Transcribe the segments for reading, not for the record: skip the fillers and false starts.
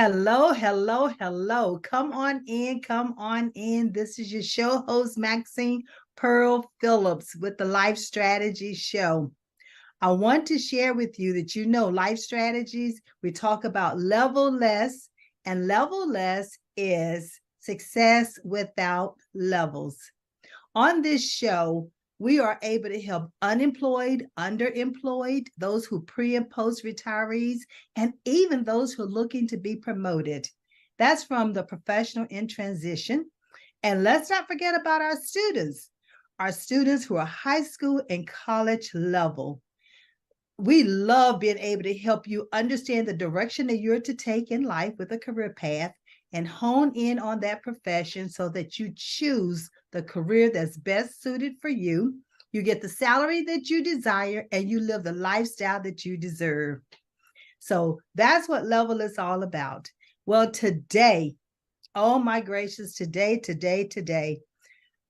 Hello, hello, hello. Come on in, come on in. This is your show host, Maxine Pearl Phillips with the Life Strategy Show. I want to share with you that life strategies, we talk about level less, and level less is success without levels. On this show, we are able to help unemployed, underemployed, those who pre and post retirees, and even those who are looking to be promoted. That's from the professional in transition. And let's not forget about our students who are high school and college level. We love being able to help you understand the direction that you're to take in life with a career path and hone in on that profession so that you choose the career that's best suited for you. You get the salary that you desire and you live the lifestyle that you deserve. So that's what level is all about. Well, today, oh my gracious, today,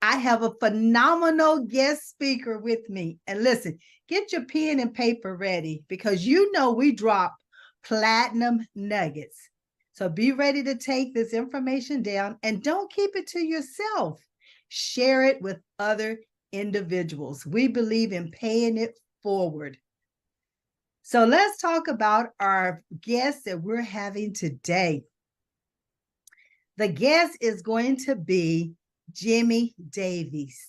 I have a phenomenal guest speaker with me. And listen, get your pen and paper ready because we drop platinum nuggets. So be ready to take this information down and don't keep it to yourself. Share it with other individuals. We believe in paying it forward. So let's talk about our guest that we're having today. The guest is going to be Jimmy Davies.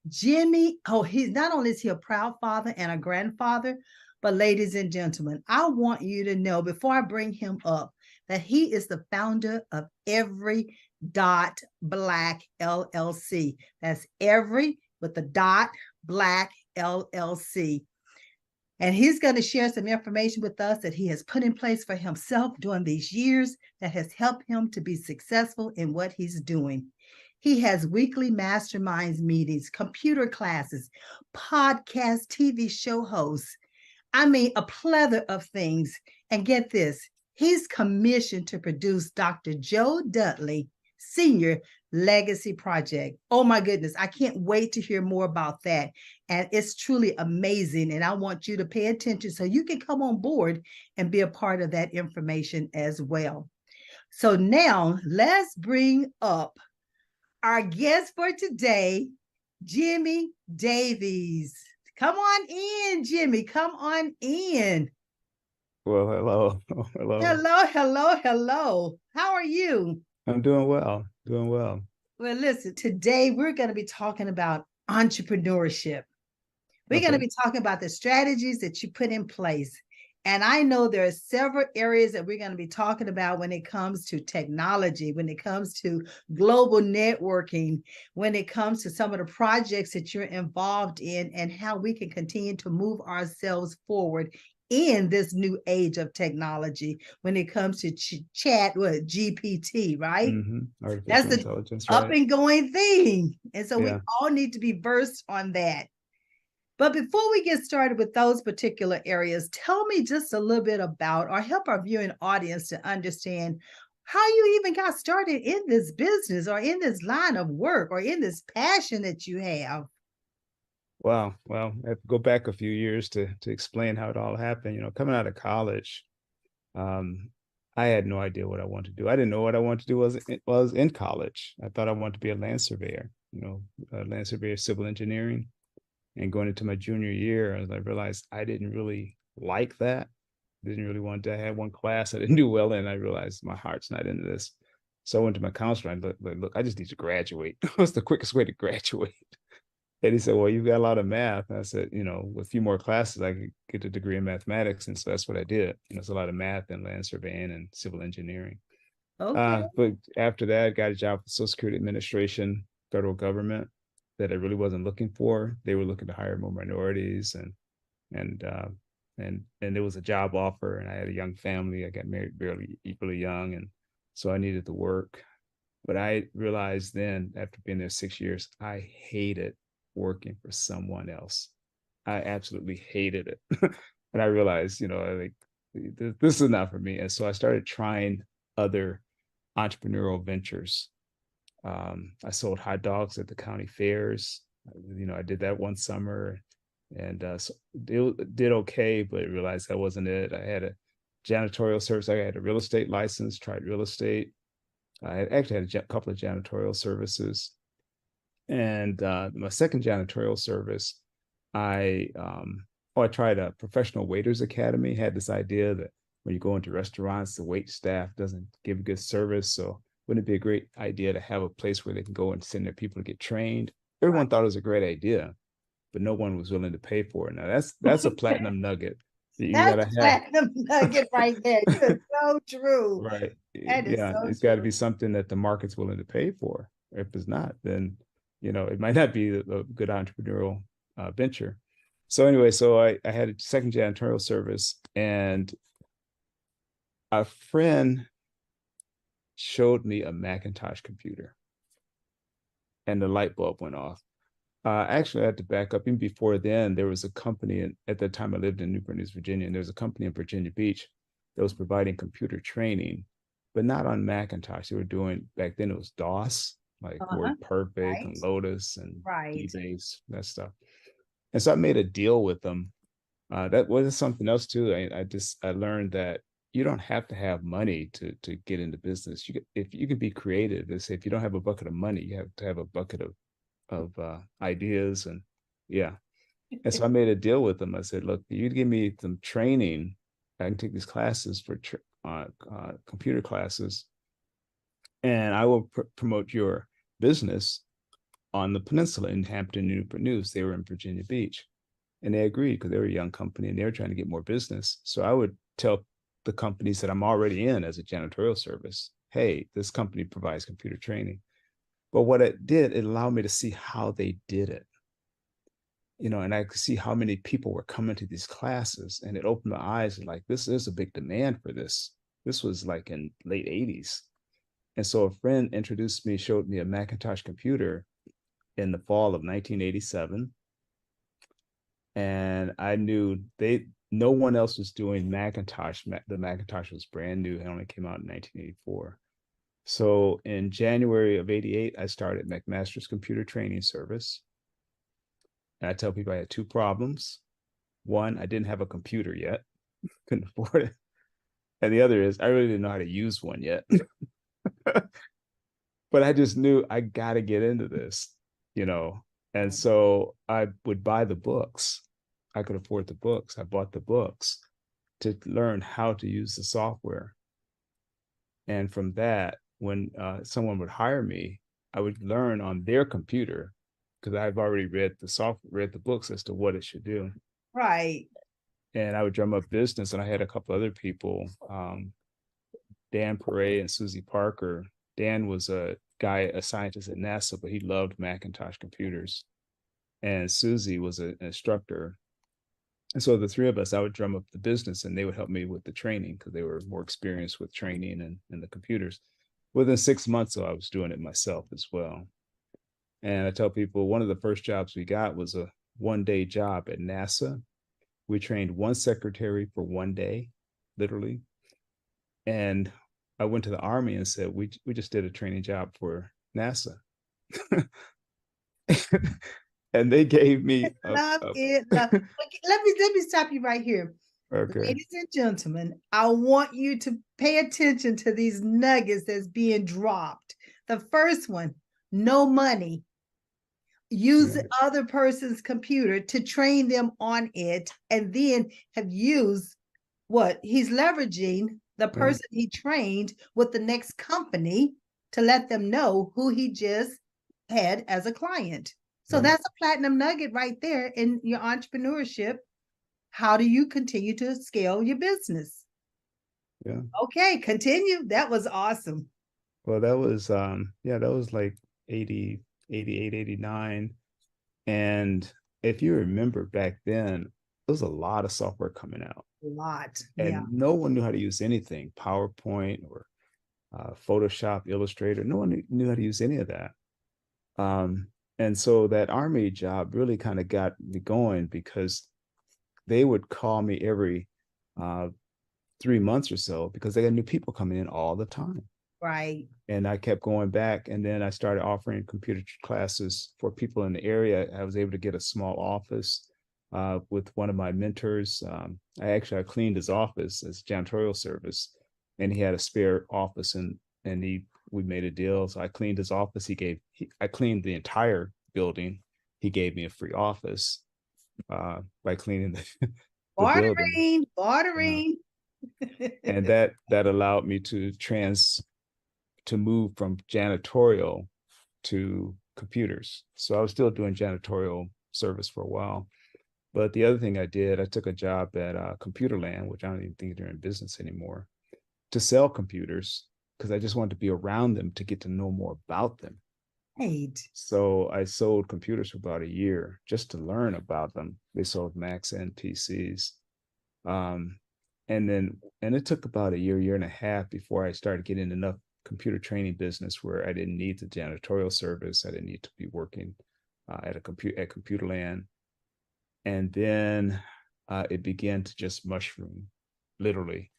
Jimmy, he's not only is he a proud father and a grandfather, but ladies and gentlemen, I want you to know before I bring him up that he is the founder of Every Dot Black LLC. That's Every with the dot Black LLC. And he's going to share some information with us that he has put in place for himself during these years that has helped him to be successful in what he's doing. He has weekly masterminds meetings, computer classes, podcast, TV show hosts. I mean, a plethora of things. And get this, he's commissioned to produce Dr. Joe Dudley Sr. Legacy Project. Oh my goodness, I can't wait to hear more about that. And it's truly amazing. And I want you to pay attention so you can come on board and be a part of that information as well. So now let's bring up our guest for today, Jimmy Davies. Come on in, Jimmy. Come on in. Well, hello. Hello. Hello, hello, hello. How are you? I'm doing well. Doing well. Well, listen, today we're going to be talking about entrepreneurship. We're going to Okay. be talking about the strategies that you put in place. And I know there are several areas that we're going to be talking about when it comes to technology, when it comes to global networking, when it comes to some of the projects that you're involved in, and how we can continue to move ourselves forward in this new age of technology when it comes to GPT, right? That's Artificial the intelligence, up right? and going thing. And so we Yeah. all need to be versed on that. But before we get started with those particular areas, tell me just a little bit about or help our viewing audience to understand how you even got started in this business or in this line of work or in this passion that you have. Wow. Well, I have to go back a few years to explain how it all happened. Coming out of college, um, I had no idea what I wanted to do. I didn't know what I wanted to do was in college. I thought I wanted to be a land surveyor, a land surveyor, civil engineering. And going into my junior year, I realized I didn't really like that. Didn't really want to. I had one class I didn't do well in. I realized my heart's not into this. So I went to my counselor and look, I just need to graduate. What's the quickest way to graduate? And he said, well, you've got a lot of math. And I said, with a few more classes, I could get a degree in mathematics. And so that's what I did. It's a lot of math and land surveying and civil engineering. Okay. But after that, I got a job with Social Security Administration, federal government, that I really wasn't looking for. They were looking to hire more minorities, and there was a job offer, and I had a young family. I got married barely equally young, and so I needed to work. But I realized then, after being there 6 years, I hated working for someone else. I absolutely hated it, and I realized, like this is not for me. And so I started trying other entrepreneurial ventures. I sold hot dogs at the county fairs. I did that one summer, and so did okay, but I realized that wasn't it. I had a janitorial service. I had a real estate license, tried real estate. I actually had a couple of janitorial services. And my second janitorial service, I tried a professional waiters academy. Had this idea that when you go into restaurants, the wait staff doesn't give good service. So wouldn't it be a great idea to have a place where they can go and send their people to get trained? Everyone thought it was a great idea, but no one was willing to pay for it. Now that's a platinum nugget that you That's gotta a have. platinum nugget right there. You're so true. Right. That is Yeah, so it's got to true. be something that the market's willing to pay for. If it's not, then it might not be a good entrepreneurial venture. So anyway, so I had a second janitorial service, and a friend showed me a Macintosh computer, and the light bulb went off. Actually, I had to back up. Even before then, there was a company, at that time I lived in Newport News, Virginia, and there was a company in Virginia Beach that was providing computer training, but not on Macintosh. They were doing, back then it was DOS, like Uh-huh. WordPerfect and Right. Lotus and Right. DBase, that stuff. And so I made a deal with them. That was something else too. I learned that you don't have to have money to get into business. If you can be creative. They say if you don't have a bucket of money, you have to have a bucket of ideas. And yeah. And so I made a deal with them. I said, look, you give me some training. I can take these classes for computer classes, and I will promote your business on the peninsula in Hampton, Newport News. They were in Virginia Beach, and they agreed because they were a young company and they were trying to get more business. So I would tell the companies that I'm already in as a janitorial service, hey, this company provides computer training. But what it did, it allowed me to see how they did it. And I could see how many people were coming to these classes, and it opened my eyes, like, this is a big demand for this. This was like in late 80s. And so a friend showed me a Macintosh computer in the fall of 1987. And I knew no one else was doing Macintosh. The Macintosh was brand new. It only came out in 1984. So in January of 88, I started McMaster's Computer Training Service. And I tell people I had two problems. One, I didn't have a computer yet, couldn't afford it. And the other is I really didn't know how to use one yet. But I just knew I got to get into this. And so I would buy the books. I could afford the books. I bought the books to learn how to use the software. And from that, when someone would hire me, I would learn on their computer because I've already read the books as to what it should do. Right. And I would drum up business. And I had a couple other people, Dan Perret and Susie Parker. Dan was a scientist at NASA, but he loved Macintosh computers. And Susie was an instructor. And so the three of us, I would drum up the business and they would help me with the training because they were more experienced with training and the computers. Within 6 months, though, I was doing it myself as well. And I tell people one of the first jobs we got was a 1-day job at NASA. We trained one secretary for 1 day, literally. And I went to the Army and said, we just did a training job for NASA. And they gave me Love it. Love. Okay, let me stop you right here. okay. Ladies and gentlemen, I want you to pay attention to these nuggets that's being dropped. The first one, no money. Use the other person's computer to train them on it, and then have used what he's leveraging the person he trained with the next company to let them know who he just had as a client. So that's a platinum nugget right there in your entrepreneurship. How do you continue to scale your business? Yeah. Okay, continue. That was awesome. Well, that was like 80, 88, 89. And if you remember back then, there was a lot of software coming out. A lot. Yeah. And no one knew how to use anything, PowerPoint or Photoshop, Illustrator. No one knew how to use any of that. And so that Army job really kind of got me going because they would call me every 3 months or so because they got new people coming in all the time. Right. And I kept going back, and then I started offering computer classes for people in the area. I was able to get a small office with one of my mentors. I cleaned his office as janitorial service, and he had a spare office, and we made a deal. So I cleaned his office. I cleaned the entire building. He gave me a free office by cleaning the building. Bartering, Uh, bartering. and that allowed me to move from janitorial to computers. So I was still doing janitorial service for a while. But the other thing I did, I took a job at Computerland, which I don't even think they're in business anymore, to sell computers because I just wanted to be around them to get to know more about them. Right. So I sold computers for about a year just to learn about them. They sold Macs and PCs. Um, and it took about a year and a half before I started getting enough computer training business where I didn't need the janitorial service. I didn't need to be working at Computerland. And then it began to just mushroom, literally.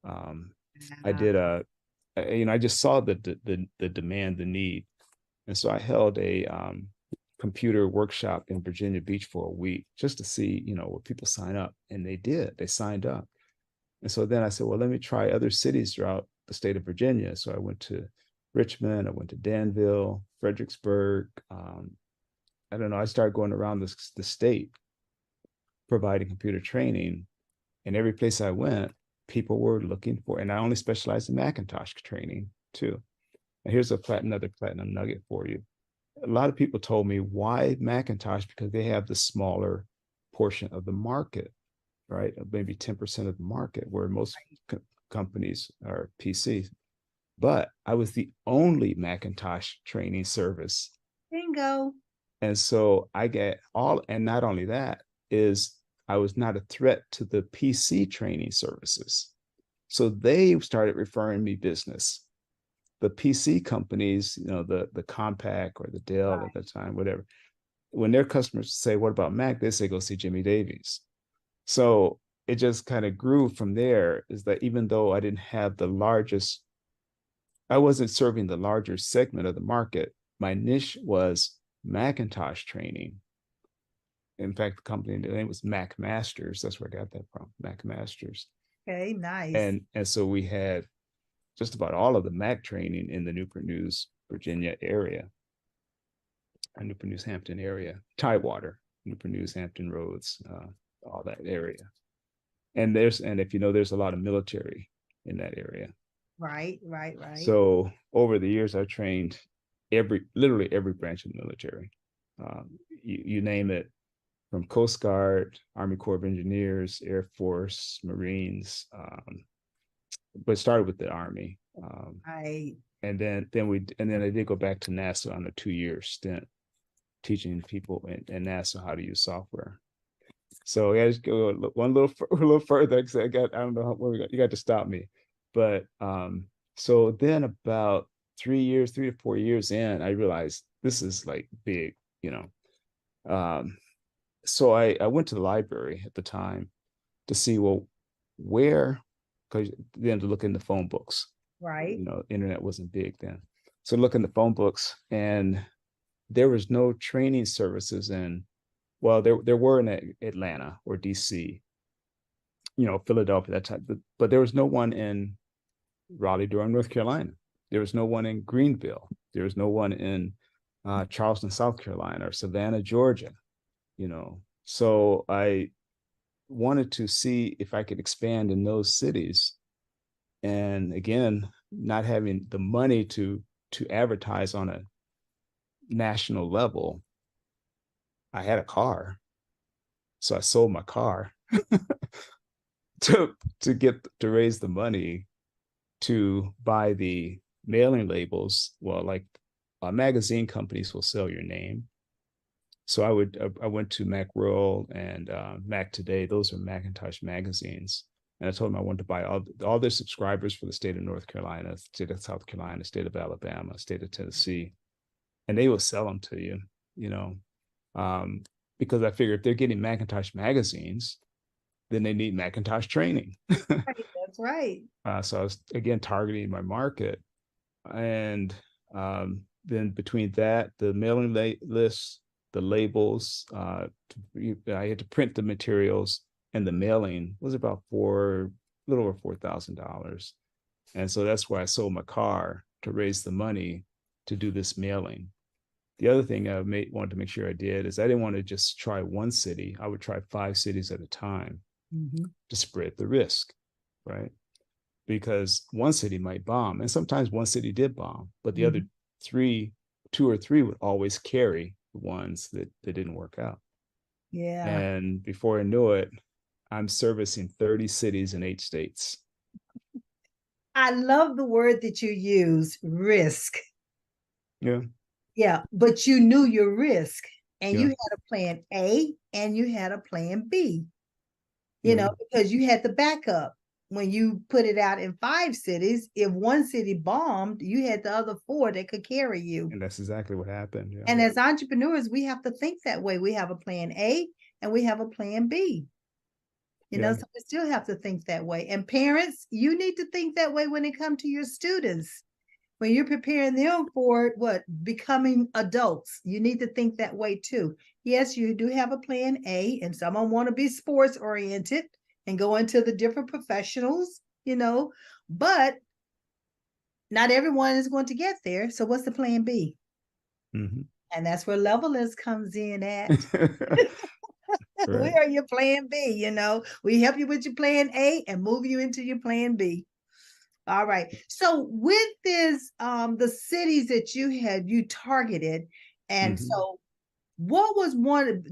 I did I just saw the demand, the need, and so I held a computer workshop in Virginia Beach for a week just to see, what people sign up, and they did. They signed up, and so then I said, well, let me try other cities throughout the state of Virginia. So I went to Richmond, I went to Danville, Fredericksburg. I don't know. I started going around the state providing computer training, and every place I went, people were looking for. And I only specialized in Macintosh training too. And here's another platinum nugget for you. A lot of people told me, why Macintosh? Because they have the smaller portion of the market, right? Maybe 10% of the market, where most companies are PCs. But I was the only Macintosh training service. Bingo. And so I get all, and not only that, is I was not a threat to the PC training services. So they started referring me business. The PC companies, the Compaq or the Dell at the time, whatever, when their customers say, what about Mac? They say, go see Jimmy Davies. So it just kind of grew from there, is that even though I didn't have I wasn't serving the larger segment of the market, my niche was Macintosh training. In fact, the company name was Mac Masters. That's where I got that from, Mac Masters. Okay, nice. And so we had just about all of the Mac training in the Newport News, Virginia area, Newport News, Hampton area, Tidewater, Newport News, Hampton Roads, all that area. And if there's a lot of military in that area. Right. So over the years, I trained literally every branch of the military. You name it, from Coast Guard, Army Corps of Engineers, Air Force, Marines, but started with the Army. And then I did go back to NASA on a 2-year stint teaching people in NASA how to use software. So I just go a little further, because I don't know where we got. You got to stop me. But so then about 3 to 4 years in, I realized this is like big, so I went to the library at the time to see, well, where, because then to look in the phone books. Right. Internet wasn't big then. So look in the phone books, and there was no training services well, there were in Atlanta or DC, Philadelphia, that type, but there was no one in Raleigh, Durham, North Carolina. There was no one in Greenville. There was no one in Charleston, South Carolina, or Savannah, Georgia. So I wanted to see if I could expand in those cities. And again, not having the money to advertise on a national level, I had a car, so I sold my car to raise the money to buy the mailing labels. Well, like magazine companies will sell your name. So I went to Macworld and Mac Today. Those are Macintosh magazines. And I told them I wanted to buy all their subscribers for the state of North Carolina, state of South Carolina, state of Alabama, state of Tennessee. And they will sell them to you, because I figure if they're getting Macintosh magazines, then they need Macintosh training. That's right. So I was, again, targeting my market. And then between that, the mailing lists, the labels. I had to print the materials, and the mailing was about a little over $4,000. And so that's why I sold my car to raise the money to do this mailing. The other thing I wanted to make sure I did is I didn't want to just try one city. I would try 5 cities at a time to spread the risk, right? Because one city might bomb, and sometimes one city did bomb, but the other 2 or 3 would always carry the ones that didn't work out. Yeah. And before I knew it, I'm servicing 30 cities in 8 states. I love the word that you use, risk. Yeah. Yeah, but you knew your risk, and Yeah. you had a plan A and you had a plan B, you Yeah. know, because you had the backup. When you put it out in 5 cities, if one city bombed, you had the other 4 that could carry you. And that's exactly what happened. Yeah. And as entrepreneurs, we have to think that way. We have a plan A and we have a plan B. You know, so we still have to think that way. And parents, you need to think that way when it comes to your students. When you're preparing them for becoming adults, you need to think that way too. Yes, you do have a plan A, and someone want to be sports oriented and go into the different professionals, you know, but not everyone is going to get there. So what's the plan B? And that's where Levelers comes in at. Right. We are your plan B, you know. We help you with your plan A and move you into your plan B. All right. So with this, the cities that you targeted, and so what was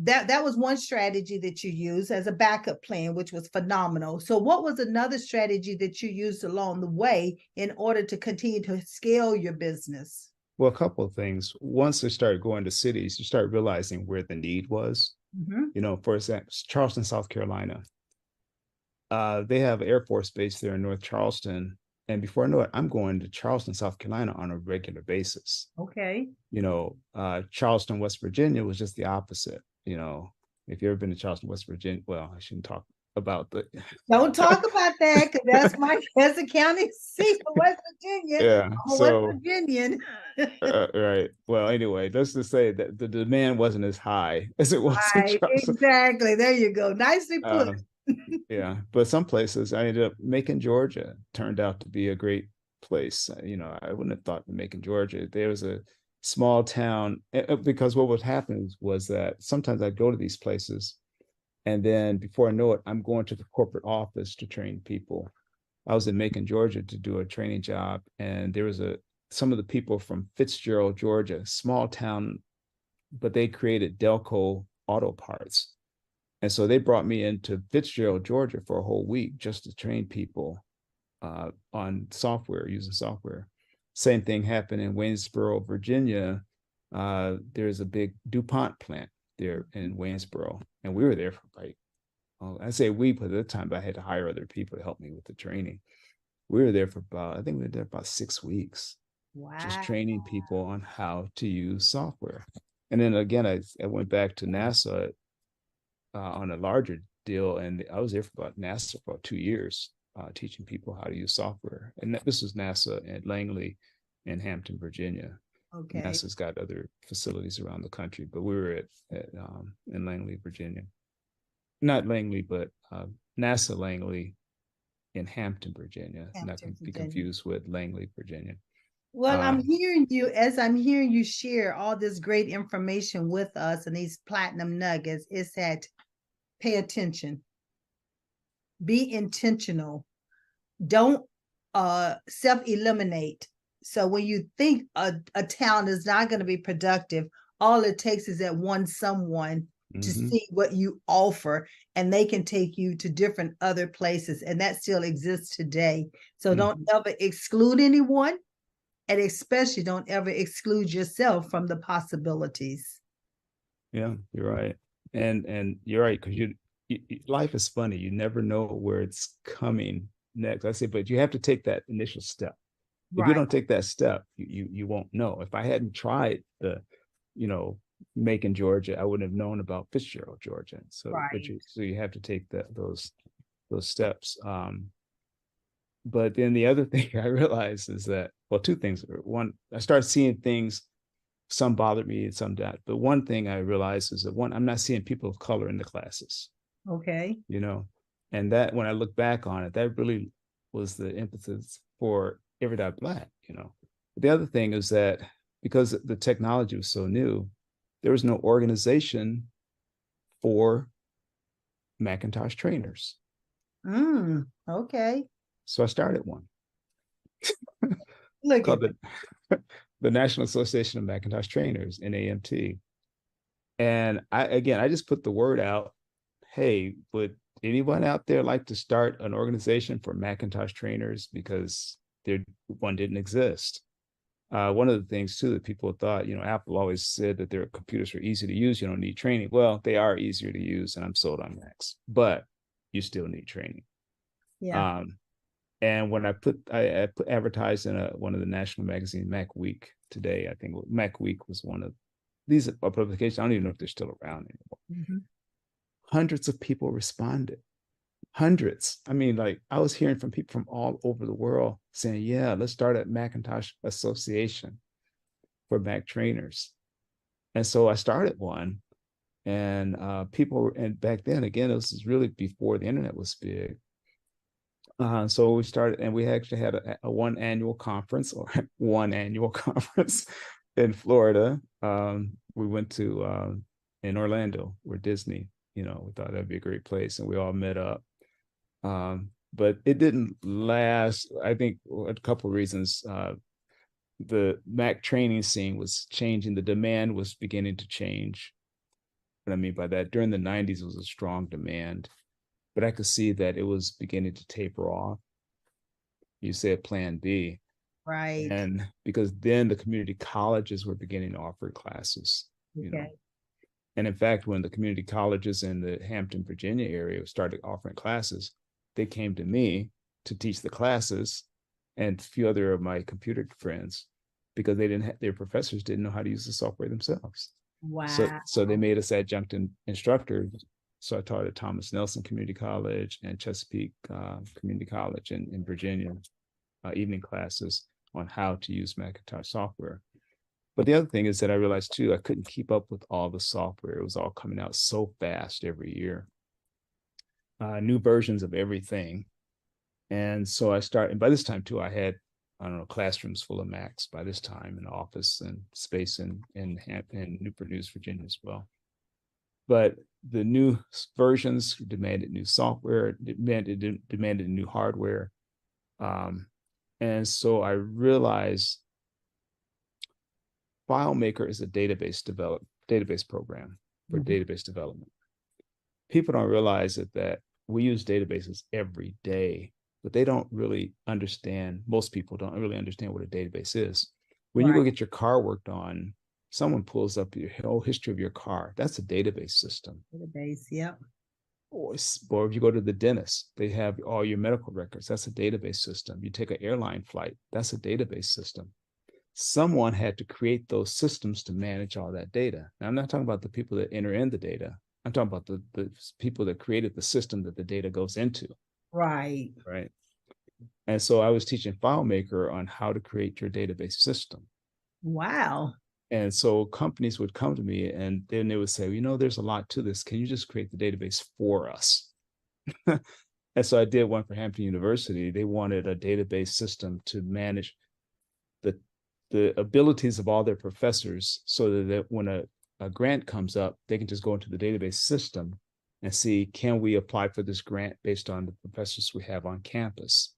that was one strategy that you used as a backup plan, which was phenomenal. So what was another strategy that you used along the way in order to continue to scale your business? Well, a couple of things. Once I started going to cities, you start realizing where the need was. You know, for example, Charleston, South Carolina. They have an Air Force base there in North Charleston. And before I know it, I'm going to Charleston, South Carolina on a regular basis. Okay. You know, Charleston, West Virginia was just the opposite. You know, if you've ever been to Charleston, West Virginia, well, I shouldn't talk about the. Don't talk about that, because that's the county seat of West Virginia. Yeah. I'm a West Virginian. Right. Well, anyway, let's just say that the demand wasn't as high as it was in Right, Charleston. exactly. There you go. Nicely put. Yeah, but some places I ended up Macon, Georgia, turned out to be a great place. You know, I wouldn't have thought Macon, Georgia. There was a small town, because what would happen was that sometimes I'd go to these places, and then before I know it, I'm going to the corporate office to train people. I was in Macon, Georgia to do a training job, and there was some of the people from Fitzgerald, Georgia, small town, but they created Delco auto parts. And so they brought me into Fitzgerald, Georgia for a whole week just to train people on software, using software. Same thing happened in Waynesboro, Virginia. There's a big DuPont plant there in Waynesboro. And we were there for I say we, but at the time I had to hire other people to help me with the training. We were there for I think we were there about 6 weeks. Wow. Just training people on how to use software. And then again, I went back to NASA on a larger deal, and I was there for NASA for about 2 years, teaching people how to use software. And this was NASA at Langley in Hampton, Virginia. Okay. NASA's got other facilities around the country, but we were in Langley, Virginia. Not Langley, but NASA Langley in Hampton, Virginia. Not to be confused with Langley, Virginia. Well, I'm hearing you share all this great information with us and these platinum nuggets. It's that pay attention, be intentional, don't self-eliminate. So when you think a talent is not going to be productive, all it takes is that one someone to see what you offer, and they can take you to different other places, and that still exists today. So don't ever exclude anyone, and especially don't ever exclude yourself from the possibilities. Yeah, you're right. And you're right, because life is funny. You never know where it's coming next. I say, but you have to take that initial step. If you don't take that step, you won't know. If I hadn't tried Macon, Georgia, I wouldn't have known about Fitzgerald, Georgia. So, so you have to take those steps. But then the other thing I realized is that, well, 2 things. One, I started seeing things some bothered me and some didn't. But one thing I realized is that one, I'm not seeing people of color in the classes, Okay. you know, and that when I look back on it, that really was the impetus for Every Dot Black, you know. The other thing is that because the technology was so new, there was no organization for Macintosh trainers. Okay. So I started one Look at called the National Association of Macintosh Trainers, NAMT. And I just put the word out, hey, would anyone out there like to start an organization for Macintosh trainers? Because there one didn't exist. One of the things too that people thought, you know, Apple always said that their computers are easy to use. You don't need training. Well, they are easier to use, and I'm sold on Macs, but you still need training. yeah. Um, and when I put advertised in one of the national magazines, Mac Week today, I think Mac Week was one of these publications. I don't even know if they're still around anymore. Mhm. Hundreds of people responded. Hundreds. I mean, like I was hearing from people from all over the world saying, yeah, let's start a Macintosh Association for Mac trainers. And so I started one, and people, and back then, again, this was really before the internet was big. So we started, and we actually had a one annual conference or one annual conference in Florida. We went to in Orlando, where Disney, you know, we thought that'd be a great place, and we all met up. But it didn't last. I think a couple of reasons. The Mac training scene was changing. The demand was beginning to change. What I mean by that, during the 90s, it was a strong demand, but I could see that it was beginning to taper off. You said plan B. Right. And because then the community colleges were beginning to offer classes, you know. Okay. And in fact, when the community colleges in the Hampton, Virginia area started offering classes, they came to me to teach the classes and a few other of my computer friends because they didn't have, their professors didn't know how to use the software themselves. So, Wow. so they made us adjunct instructors. So I taught at Thomas Nelson Community College and Chesapeake Community College in Virginia, evening classes on how to use Macintosh software. But the other thing is that I realized too, I couldn't keep up with all the software. It was all coming out so fast every year, new versions of everything. And so I started, and by this time too, I had, I don't know, classrooms full of Macs by this time, in office and space in Newport News, Virginia as well. But the new versions demanded new software, demanded new hardware. And so I realized FileMaker is a database program for Mhm. database development. People don't realize that we use databases every day, but they don't really understand. Most people don't really understand what a database is. When you Right. go get your car worked on, someone pulls up your whole history of your car. That's a database system. Database. Yep. Or if you go to the dentist, they have all your medical records. That's a database system. You take an airline flight, that's a database system. Someone had to create those systems to manage all that data. Now, I'm not talking about the people that enter in the data. I'm talking about the people that created the system that the data goes into, Right. right? And so I was teaching FileMaker on how to create your database system. Wow. And so companies would come to me and then they would say, you know, there's a lot to this. Can you just create the database for us? And so I did one for Hampton University. They wanted a database system to manage the abilities of all their professors so that when a grant comes up, they can just go into the database system and see, can we apply for this grant based on the professors we have on campus?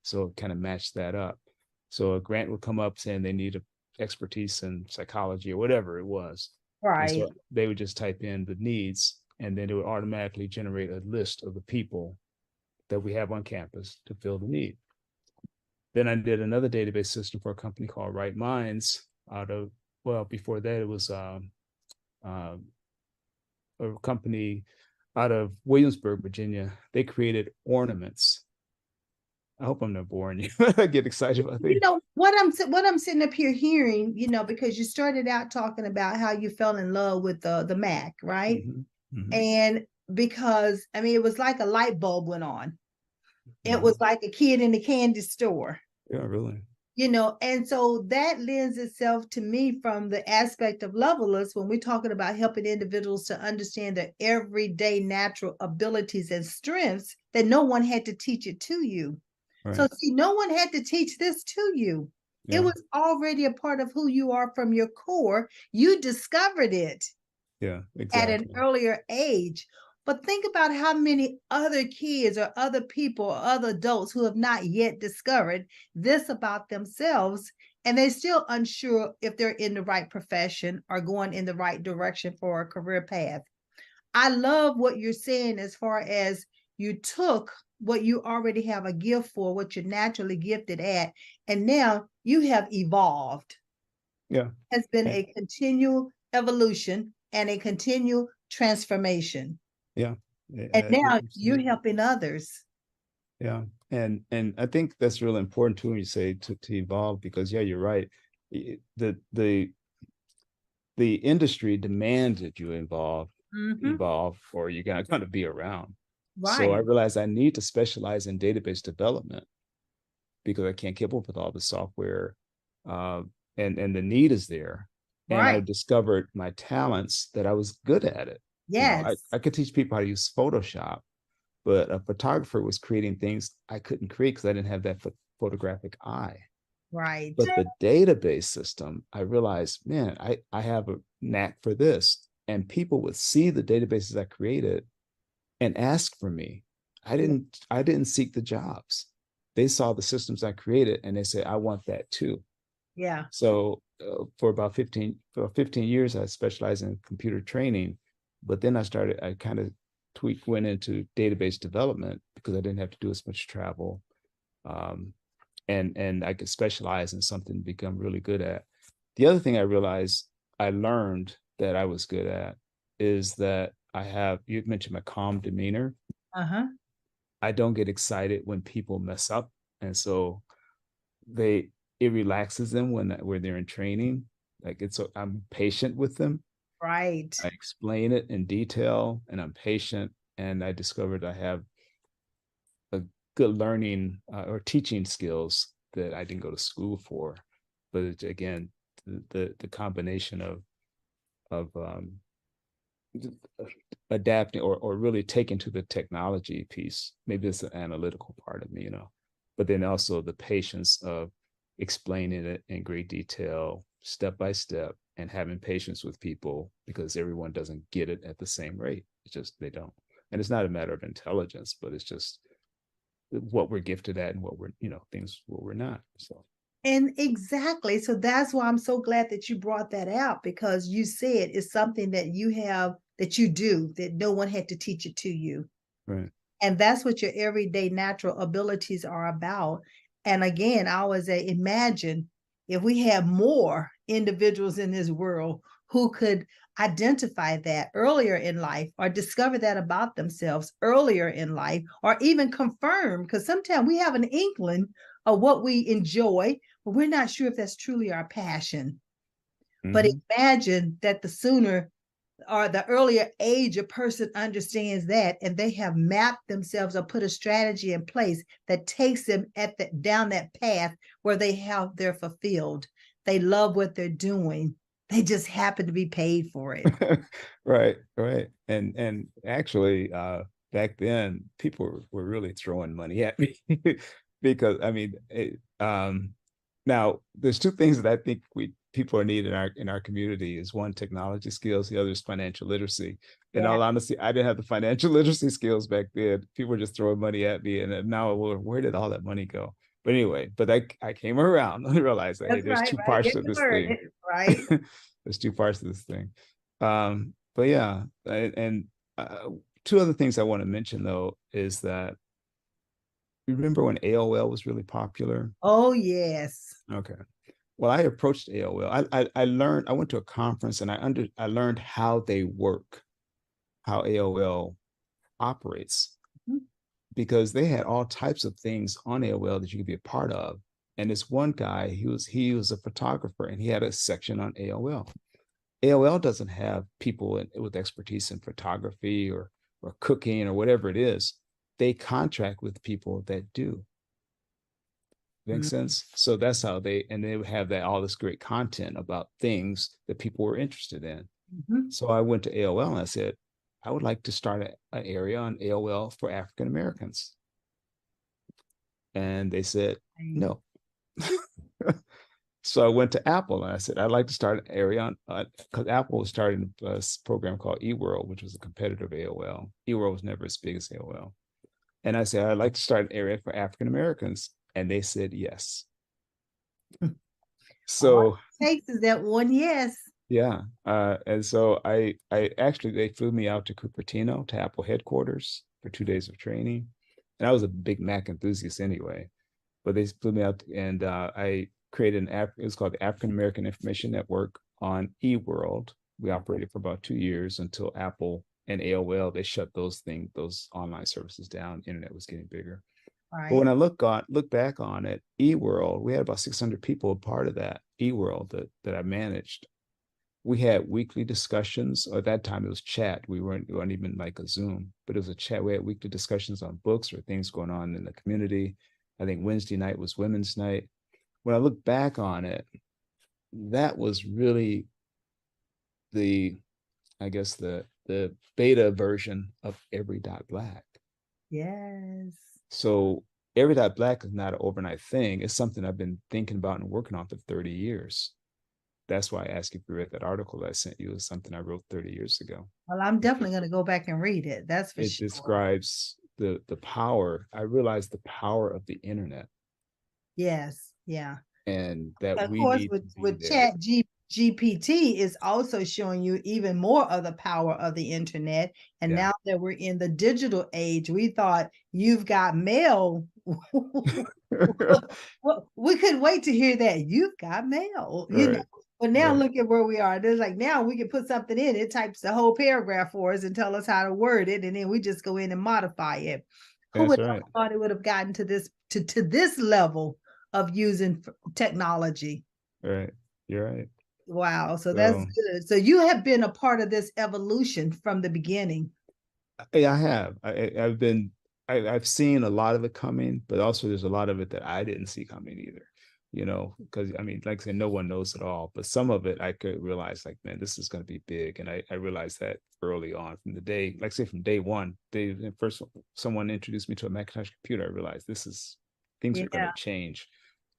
So kind of match that up. So a grant would come up saying they need expertise in psychology or whatever it was. And Right. so they would just type in the needs, and then it would automatically generate a list of the people that we have on campus to fill the need. Then I did another database system for a company called Right Minds out of, well, before that, it was uh, a company out of Williamsburg, Virginia. They created ornaments. I hope I'm not boring you. I get excited about You things. know what I'm sitting up here hearing, because you started out talking about how you fell in love with the Mac, right? Mm-hmm. Mm-hmm. And because I mean it was like a light bulb went on. It Mm-hmm. was like a kid in the candy store. Yeah, really. And so that lends itself to me from the aspect of levelers when we're talking about helping individuals to understand their everyday natural abilities and strengths that no one had to teach it to you. So Right. see, no one had to teach this to you. It Yeah. was already a part of who you are from your core. You discovered it Yeah, at an exactly. earlier age. But think about how many other kids or other people or other adults who have not yet discovered this about themselves, and they're still unsure if they're in the right profession or going in the right direction for a career path. I love what you're saying as far as you took what you already have a gift for, what you're naturally gifted at, and now you have evolved. Yeah. Has been And a continual evolution and a continual transformation. yeah. And now you're Absolutely. helping others. Yeah. And I think that's really important too when you say to evolve, because yeah, you're right. The industry demands that you Mm-hmm. evolve, or you're not going to be around. So I Right, realized I need to specialize in database development because I can't keep up with all the software, uh, and the need is there. And I right. discovered my talents that I was good at it. Yes, I could teach people how to use Photoshop, but a photographer was creating things I couldn't create because I didn't have that photographic eye. right. But the database system, I realized, man, I have a knack for this. And people would see the databases I created and ask for me. Yeah, I didn't seek the jobs. They saw the systems I created and they said, I want that too. yeah. So for 15 years, I specialized in computer training, but then I kind of went into database development because I didn't have to do as much travel. Um, and I could specialize in something to become really good at. The other thing I realized I learned that I was good at is that you mentioned my calm demeanor. Uh-huh. I don't get excited when people mess up. And so they, it relaxes them when they're in training. I'm patient with them. Right. I explain it in detail and I'm patient. And I discovered I have a good learning or teaching skills that I didn't go to school for. But again, the combination of adapting or really taking to the technology piece. Maybe it's an analytical part of me, but then also the patience of explaining it in great detail, step by step, and having patience with people because everyone doesn't get it at the same rate. It's just they don't. And it's not a matter of intelligence, but it's just what we're gifted at and what we're, things what we're not. So And exactly. So that's why I'm so glad that you brought that out because you said it's something that you have, that you do, that no one had to teach it to you. right. And that's what your everyday natural abilities are about. And again, I always say, imagine if we had more individuals in this world who could identify that earlier in life or discover that about themselves earlier in life or even confirm, because sometimes we have an inkling of what we enjoy, but we're not sure if that's truly our passion. But Mm-hmm. imagine that the sooner or the earlier age a person understands that and they have mapped themselves or put a strategy in place that takes them down that path where they're fulfilled, they love what they're doing, they just happen to be paid for it. Right, right. And actually, back then people were really throwing money at me because I mean, now there's two things that I think we people are needing in our community is one, technology skills, the other is financial literacy. In Yeah, all honesty, I didn't have the financial literacy skills back then. People were just throwing money at me, and now where did all that money go? But anyway, I came around and realized that hey, that's there's right, two right, parts get to the this word thing. right. There's two parts to this thing. But yeah, and two other things I want to mention though is that you remember when AOL was really popular? Oh yes. Okay. Well, I approached AOL. I learned. I went to a conference and I learned how they work, how AOL operates, because they had all types of things on AOL that you could be a part of. And this one guy, he was a photographer and he had a section on AOL. AOL doesn't have people with expertise in photography or cooking or whatever it is. They contract with people that do. Makes sense. So that's how they would have that all this great content about things that people were interested in. Mhm. So I went to AOL and I said, I would like to start an area on AOL for African Americans. And they said, no. So I went to Apple and I said, I'd like to start an area on, because Apple was starting a program called eWorld, which was a competitor of AOL. eWorld was never as big as AOL. And I said, I'd like to start an area for African Americans. And they said, yes. All So it takes is that one yes. yeah, and so I actually they flew me out to Cupertino to Apple headquarters for 2 days of training, and I was a big Mac enthusiast anyway. But they flew me out, and I created an app. It was called the African American Information Network on eWorld. We operated for about 2 years until Apple and AOL they shut those online services down. Internet was getting bigger. But Right. when I look back on it, eWorld, we had about 600 people a part of that eWorld that I managed. We had weekly discussions. At that time, it was chat. We weren't even like a Zoom, but it was a chat. We had weekly discussions on books or things going on in the community. I think Wednesday night was Women's Night. When I look back on it, that was really the, I guess the beta version of Every Dot Black. Yes. So Every Dot Black is not an overnight thing. It's something I've been thinking about and working on for 30 years. That's why I asked if you read that article that I sent you. Is something I wrote 30 years ago. Well, I'm definitely going to go back and read it. That's for It sure. describes the power. I realized the power of the internet Yes. Yeah. and that Of we course, need to be with there. GPT is also showing you even more of the power of the internet. And Yeah. now that we're in the digital age, we thought you've got mail. Well, we couldn't wait to hear that you've got mail, Right. But now Right. look at where we are. There's like now we can put something in, it types the whole paragraph for us and tell us how to word it, and then we just go in and modify it. Who That's would have right. thought it would have gotten to this level of using technology? Right. You're right. Wow, so that's So good. So you have been a part of this evolution from the beginning. yeah, I have. I've been I've seen a lot of it coming, but also there's a lot of it that I didn't see coming either. Because I mean, like I said, no one knows it all, but some of it I could realize, like, man, this is going to be big, and I realized that early on from the day, like say from day one, first someone introduced me to a Macintosh computer, I realized things are going Yeah. to change,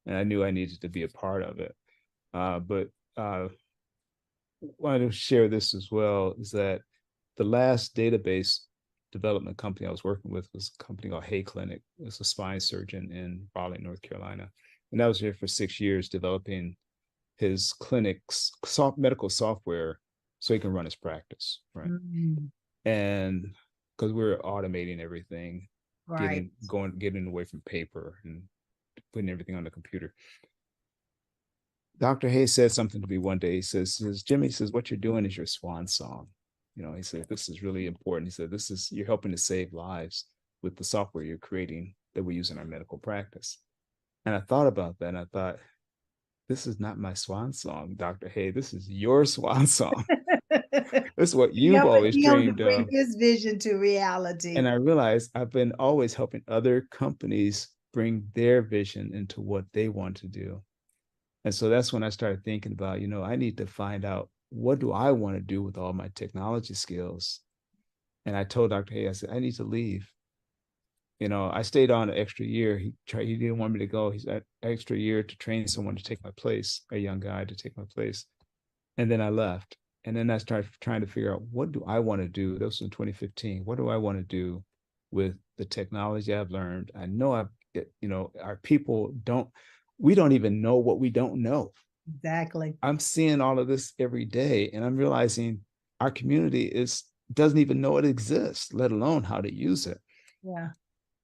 and I knew I needed to be a part of it. But wanted to share this as well is that the last database development company I was working with was a company called Hay Clinic. It was a spine surgeon in Raleigh, North Carolina. And I was here for 6 years developing his clinic's medical software so he can run his practice. Right. Mm, And because we were automating everything, right. getting away from paper and putting everything on the computer. Dr. Hayes said something to me one day. He says, Jimmy, he says, what you're doing is your swan song. He said, this is really important. He said, you're helping to save lives with the software you're creating that we use in our medical practice. And I thought about that and I thought, this is not my swan song, Dr. Hay. This is your swan song. This is what you've Helping always him to dreamed bring of. his vision to reality. And I realized I've been always helping other companies bring their vision into what they want to do. And so that's when I started thinking about, I need to find out what do I want to do with all my technology skills. And I told Dr. Hay, I said, I need to leave. I stayed on an extra year. He didn't want me to go. He's an extra year to train someone to take my place, a young guy to take my place. And then I left. And then I started trying to figure out what do I want to do? That was in 2015. What do I want to do with the technology I've learned? I know our people we don't even know what we don't know. Exactly. I'm seeing all of this every day, and I'm realizing our community doesn't even know it exists, let alone how to use it. Yeah.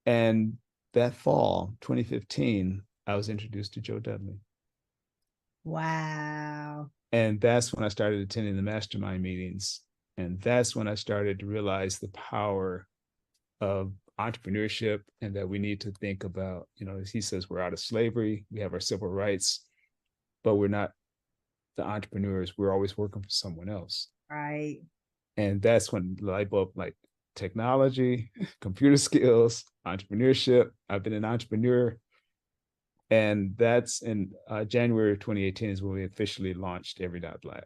And that fall, 2015, I was introduced to Joe Dudley. Wow. And that's when I started attending the mastermind meetings. And that's when I started to realize the power of entrepreneurship and that we need to think about, as he says, we're out of slavery, we have our civil rights, but we're not the entrepreneurs. We're always working for someone else. Right. And that's when the light bulb, like technology, computer skills, entrepreneurship. I've been an entrepreneur. And that's in January of 2018 is when we officially launched Every Dot Black.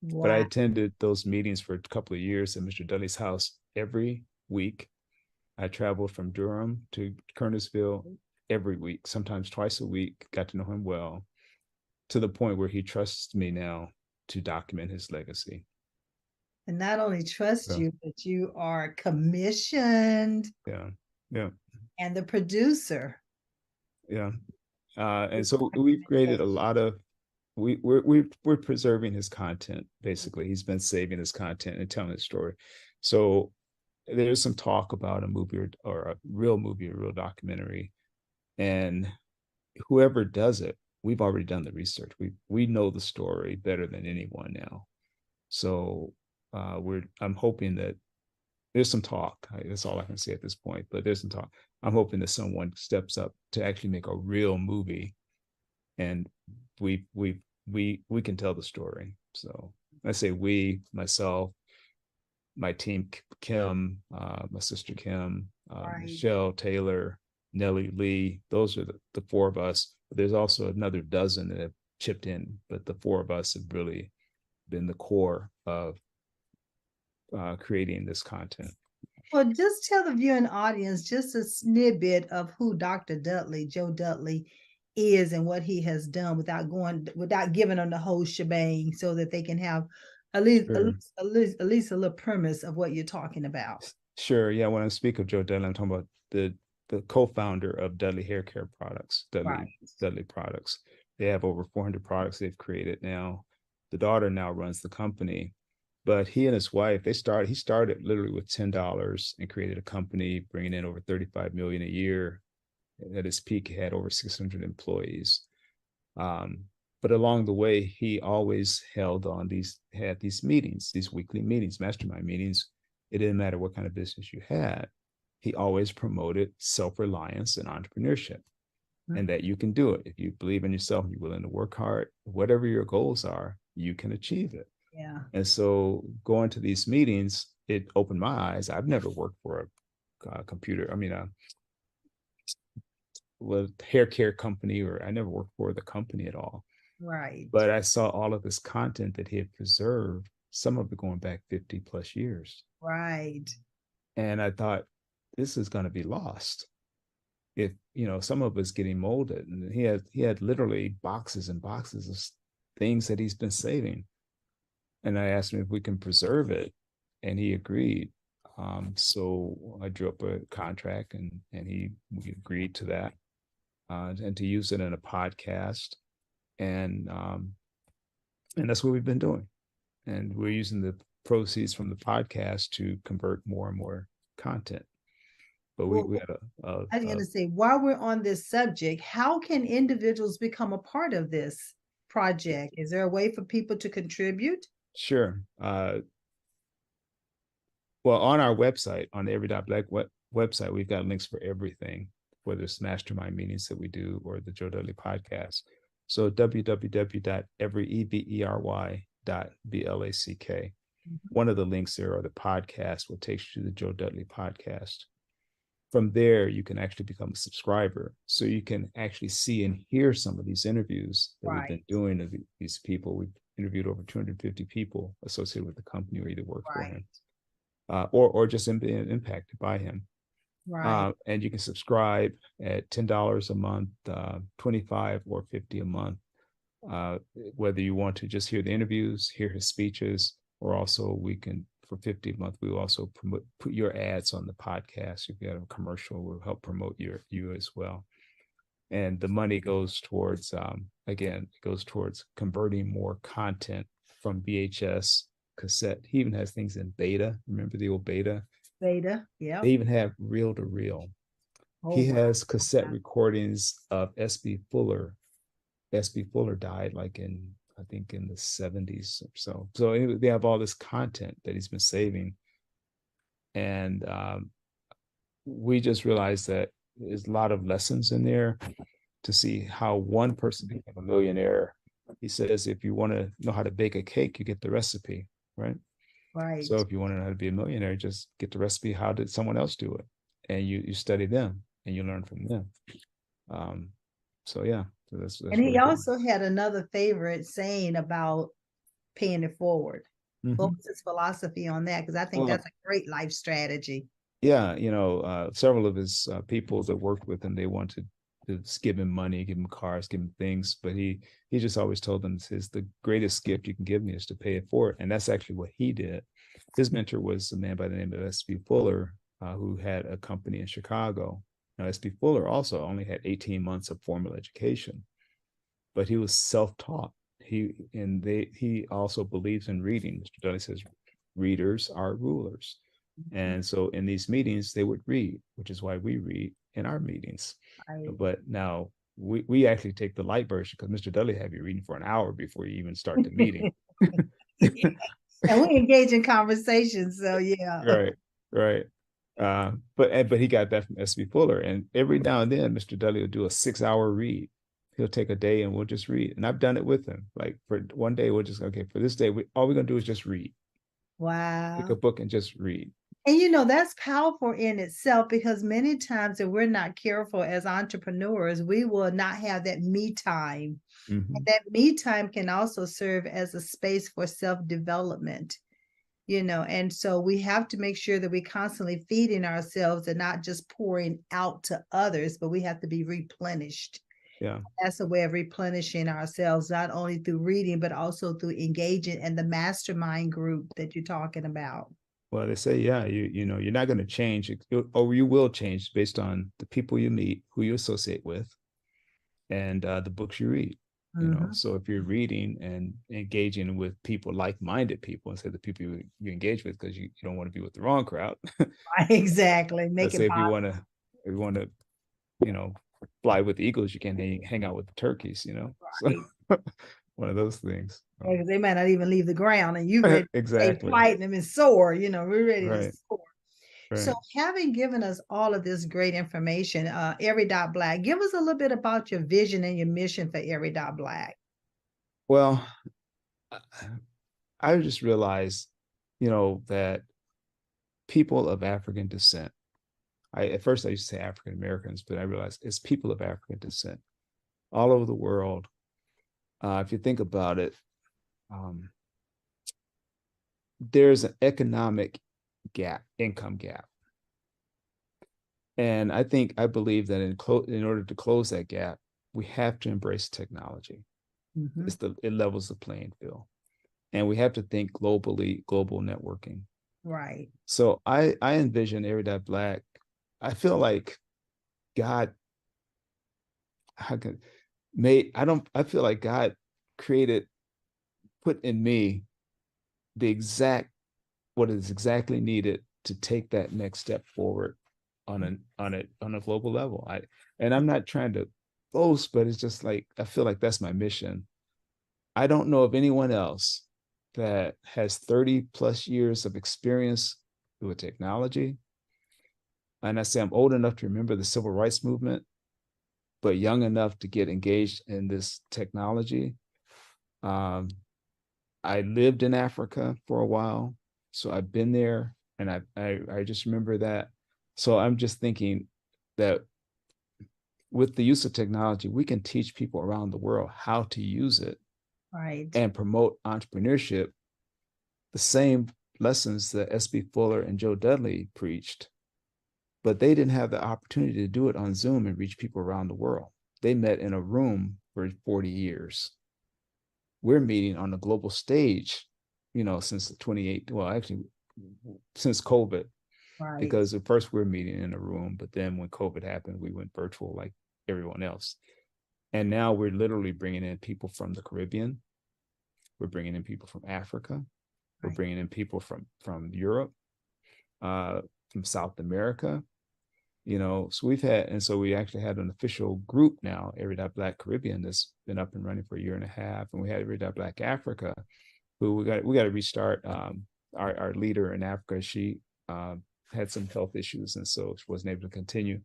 But I Wow. attended those meetings for a couple of years at Mr. Dudley's house every week. I traveled from Durham to Kernersville every week, sometimes twice a week, got to know him well, to the point where he trusts me now to document his legacy. And not only trust So, you, but you are commissioned yeah, yeah, and the producer. yeah. And so we've created a lot of we're preserving his content. Basically, he's been saving his content and telling his story. So there's some talk about a movie or a real movie, a real documentary, and whoever does it, we've already done the research. We know the story better than anyone now. So I'm hoping that there's some talk. That's all I can say at this point. But there's some talk. I'm hoping that someone steps up to actually make a real movie, and we can tell the story. So I say we, myself, my team, Kim, my sister Kim, Right. Michelle Taylor, Nellie Lee. Those are the four of us. But there's also another dozen that have chipped in, but the four of us have really been the core of creating this content. Well, just tell the viewing audience just a snippet of who Dr. Dudley, Joe Dudley, is and what he has done without giving them the whole shebang, so that they can have Sure. at least a little premise of what you're talking about. Sure. Yeah. When I speak of Joe Dudley, I'm talking about the co-founder of Dudley Hair Care Products, Right. Dudley Products. They have over 400 products they've created now. The daughter now runs the company, but he and his wife, he started literally with $10 and created a company, bringing in over 35 million a year. At his peak, he had over 600 employees. Um, but along the way, he always had these meetings, these weekly meetings, mastermind meetings. It didn't matter what kind of business you had. He always promoted self-reliance and entrepreneurship, and that you can do it. If you believe in yourself, you're willing to work hard, whatever your goals are, you can achieve it. Yeah. And so going to these meetings, it opened my eyes. I've never worked for a computer. I mean, with hair care company, or I never worked for the company at all. Right. But I saw all of this content that he had preserved, some of it going back 50 plus years. Right. And I thought, this is going to be lost. If, some of it's getting molded. And he had literally boxes and boxes of things that he's been saving. And I asked him if we can preserve it. And he agreed. So I drew up a contract, and we agreed to that, and to use it in a podcast. And that's what we've been doing. And we're using the proceeds from the podcast to convert more and more content. But we, Well, we had I was going to say, while we're on this subject, how can individuals become a part of this project? Is there a way for people to contribute? sure. Well, on our website, on the Every Dot Black website, we've got links for everything, whether it's mastermind meetings that we do or the Joe Dudley podcast. So www.everyblack.black. One of the links there are the podcast, what takes you to the Joe Dudley podcast. From there, you can actually become a subscriber. So you can actually see and hear some of these interviews that we've been doing of these people. We've interviewed over 250 people associated with the company or either work for him, or just being impacted by him. Right. And you can subscribe at $10 a month, 25 or 50 a month, whether you want to just hear the interviews, hear his speeches, or also we can, for 50 a month, we will also put your ads on the podcast. If you have a commercial, we'll help promote you as well. And the money goes towards, again, it goes towards converting more content from VHS, cassette. He even has things in beta. Remember the old beta? Beta, yeah. They even have reel to reel. He has cassette recordings of S.B. Fuller. S.B. Fuller died like I think in the 70s or so. So they have all this content that he's been saving. And we just realized that there's a lot of lessons in there to see how one person became a millionaire. He says, if you want to know how to bake a cake, you get the recipe, right? Right. So if you want to know how to be a millionaire, just get the recipe. How did someone else do it? And you study them and you learn from them. So yeah, so And that's what he we're doing. also had another favorite saying about paying it forward. What Hmm. was his philosophy on that? Because I think Well, that's a great life strategy. yeah, several of his people that worked with him, they wanted to just give him money, give him cars, give him things, but he just always told them, "Says the greatest gift you can give me is to pay it forward," and that's actually what he did. His mentor was a man by the name of S.B. Fuller, who had a company in Chicago. Now, S.B. Fuller also only had 18 months of formal education, but he was self-taught. He also believes in reading. Mr. Dudley says, "Readers are rulers." And so in these meetings, they would read, which is why we read in our meetings. Right. But now we actually take the light version because Mr. Dudley have you reading for an hour before you even start the meeting. And we engage in conversation. So yeah. Right, right. But he got that from S.B. Fuller, and every now and then, Mr. Dudley will do a 6 hour read. He'll take a day and we'll just read, and I've done it with him. Like for one day, we'll just okay for this day. All we're gonna do is just read, pick a Wow. book and just read. And that's powerful in itself because many times if we're not careful as entrepreneurs, we will not have that me time. And Mm-hmm. that me time can also serve as a space for self-development, and so we have to make sure that we constantly feeding ourselves and not just pouring out to others, but we have to be replenished. Yeah. That's a way of replenishing ourselves, not only through reading, but also through engaging in the mastermind group that you're talking about. Well, they say, yeah, you're not going to change, or you will change based on the people you meet, who you associate with, and the books you read. Mm-hmm. So if you're reading and engaging with people, like-minded people, instead of the people you engage with, because you don't want to be with the wrong crowd. Exactly. Make Let's it say positive. if you want to, you know, fly with the eagles, you can't hang out with the turkeys. So Right. one of those things. Because they might not even leave the ground and you ready to take Exactly. flight and soar, we're ready to Right. soar. So Right. having given us all of this great information, Every Dot Black, give us a little bit about your vision and your mission for Every Dot Black. Well, I just realized, that people of African descent. At first I used to say African Americans, but I realized it's people of African descent all over the world. If you think about it, um, there's an economic gap, income gap, and I believe that in order to close that gap, we have to embrace technology. Mm-hmm. It levels the playing field, and we have to think globally, global networking. Right. So I envision Every Dot Black. I feel like God, how can made I don't I feel like God created, put in me the exact what is exactly needed to take that next step forward on a global level. I'm not trying to boast, but it's just like I feel like that's my mission. I don't know of anyone else that has 30 plus years of experience with technology. And I say I'm old enough to remember the civil rights movement, but young enough to get engaged in this technology. Um, I lived in Africa for a while, so I've been there, and I just remember that. So I'm just thinking that with the use of technology, we can teach people around the world how to use it Right. and promote entrepreneurship. The same lessons that S.B. Fuller and Joe Dudley preached, but they didn't have the opportunity to do it on Zoom and reach people around the world. They met in a room for 40 years. We're meeting on a global stage, since the 28, well, actually, since COVID, Right. because at first we we're meeting in a room, but then when COVID happened, we went virtual like everyone else. And now we're literally bringing in people from the Caribbean. We're bringing in people from Africa. We're Right. bringing in people from Europe, uh, from South America, so we actually had an official group now, Every Dot Black Caribbean, that's been up and running for a year and a half, and we had Every Dot Black Africa, who we got to restart. Our leader in Africa, she had some health issues, and so she wasn't able to continue.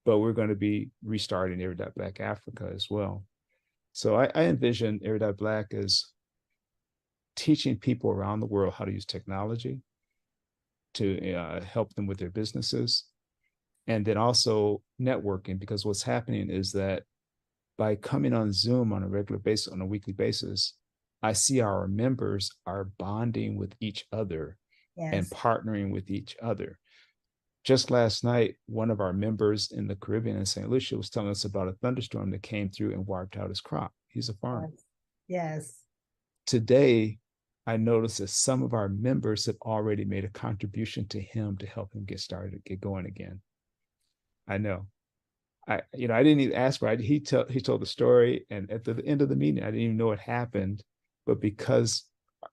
But we're going to be restarting Every Dot Black Africa as well. So I envision Every Dot Black as teaching people around the world how to use technology to help them with their businesses, and then also networking, because what's happening is that by coming on Zoom on a regular basis, on a weekly basis, I see our members are bonding with each other and Yes. partnering with each other. Just last night, one of our members in the Caribbean in St. Lucia was telling us about a thunderstorm that came through and wiped out his crop. He's a farmer. Yes. Yes. Today, I noticed that some of our members have already made a contribution to him to help him get started, get going again. I know. I didn't even ask for it. He told the story, and at the end of the meeting, I didn't even know what happened. But because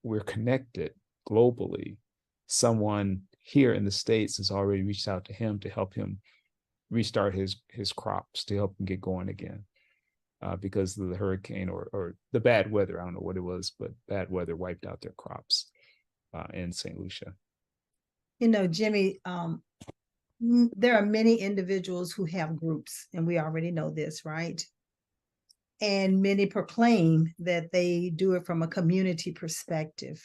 we're connected globally, someone here in the States has already reached out to him to help him restart his crops, to help him get going again, because of the hurricane or the bad weather. I don't know what it was, but bad weather wiped out their crops in St. Lucia. Jimmy, there are many individuals who have groups, and we already know this, right? And many proclaim that they do it from a community perspective.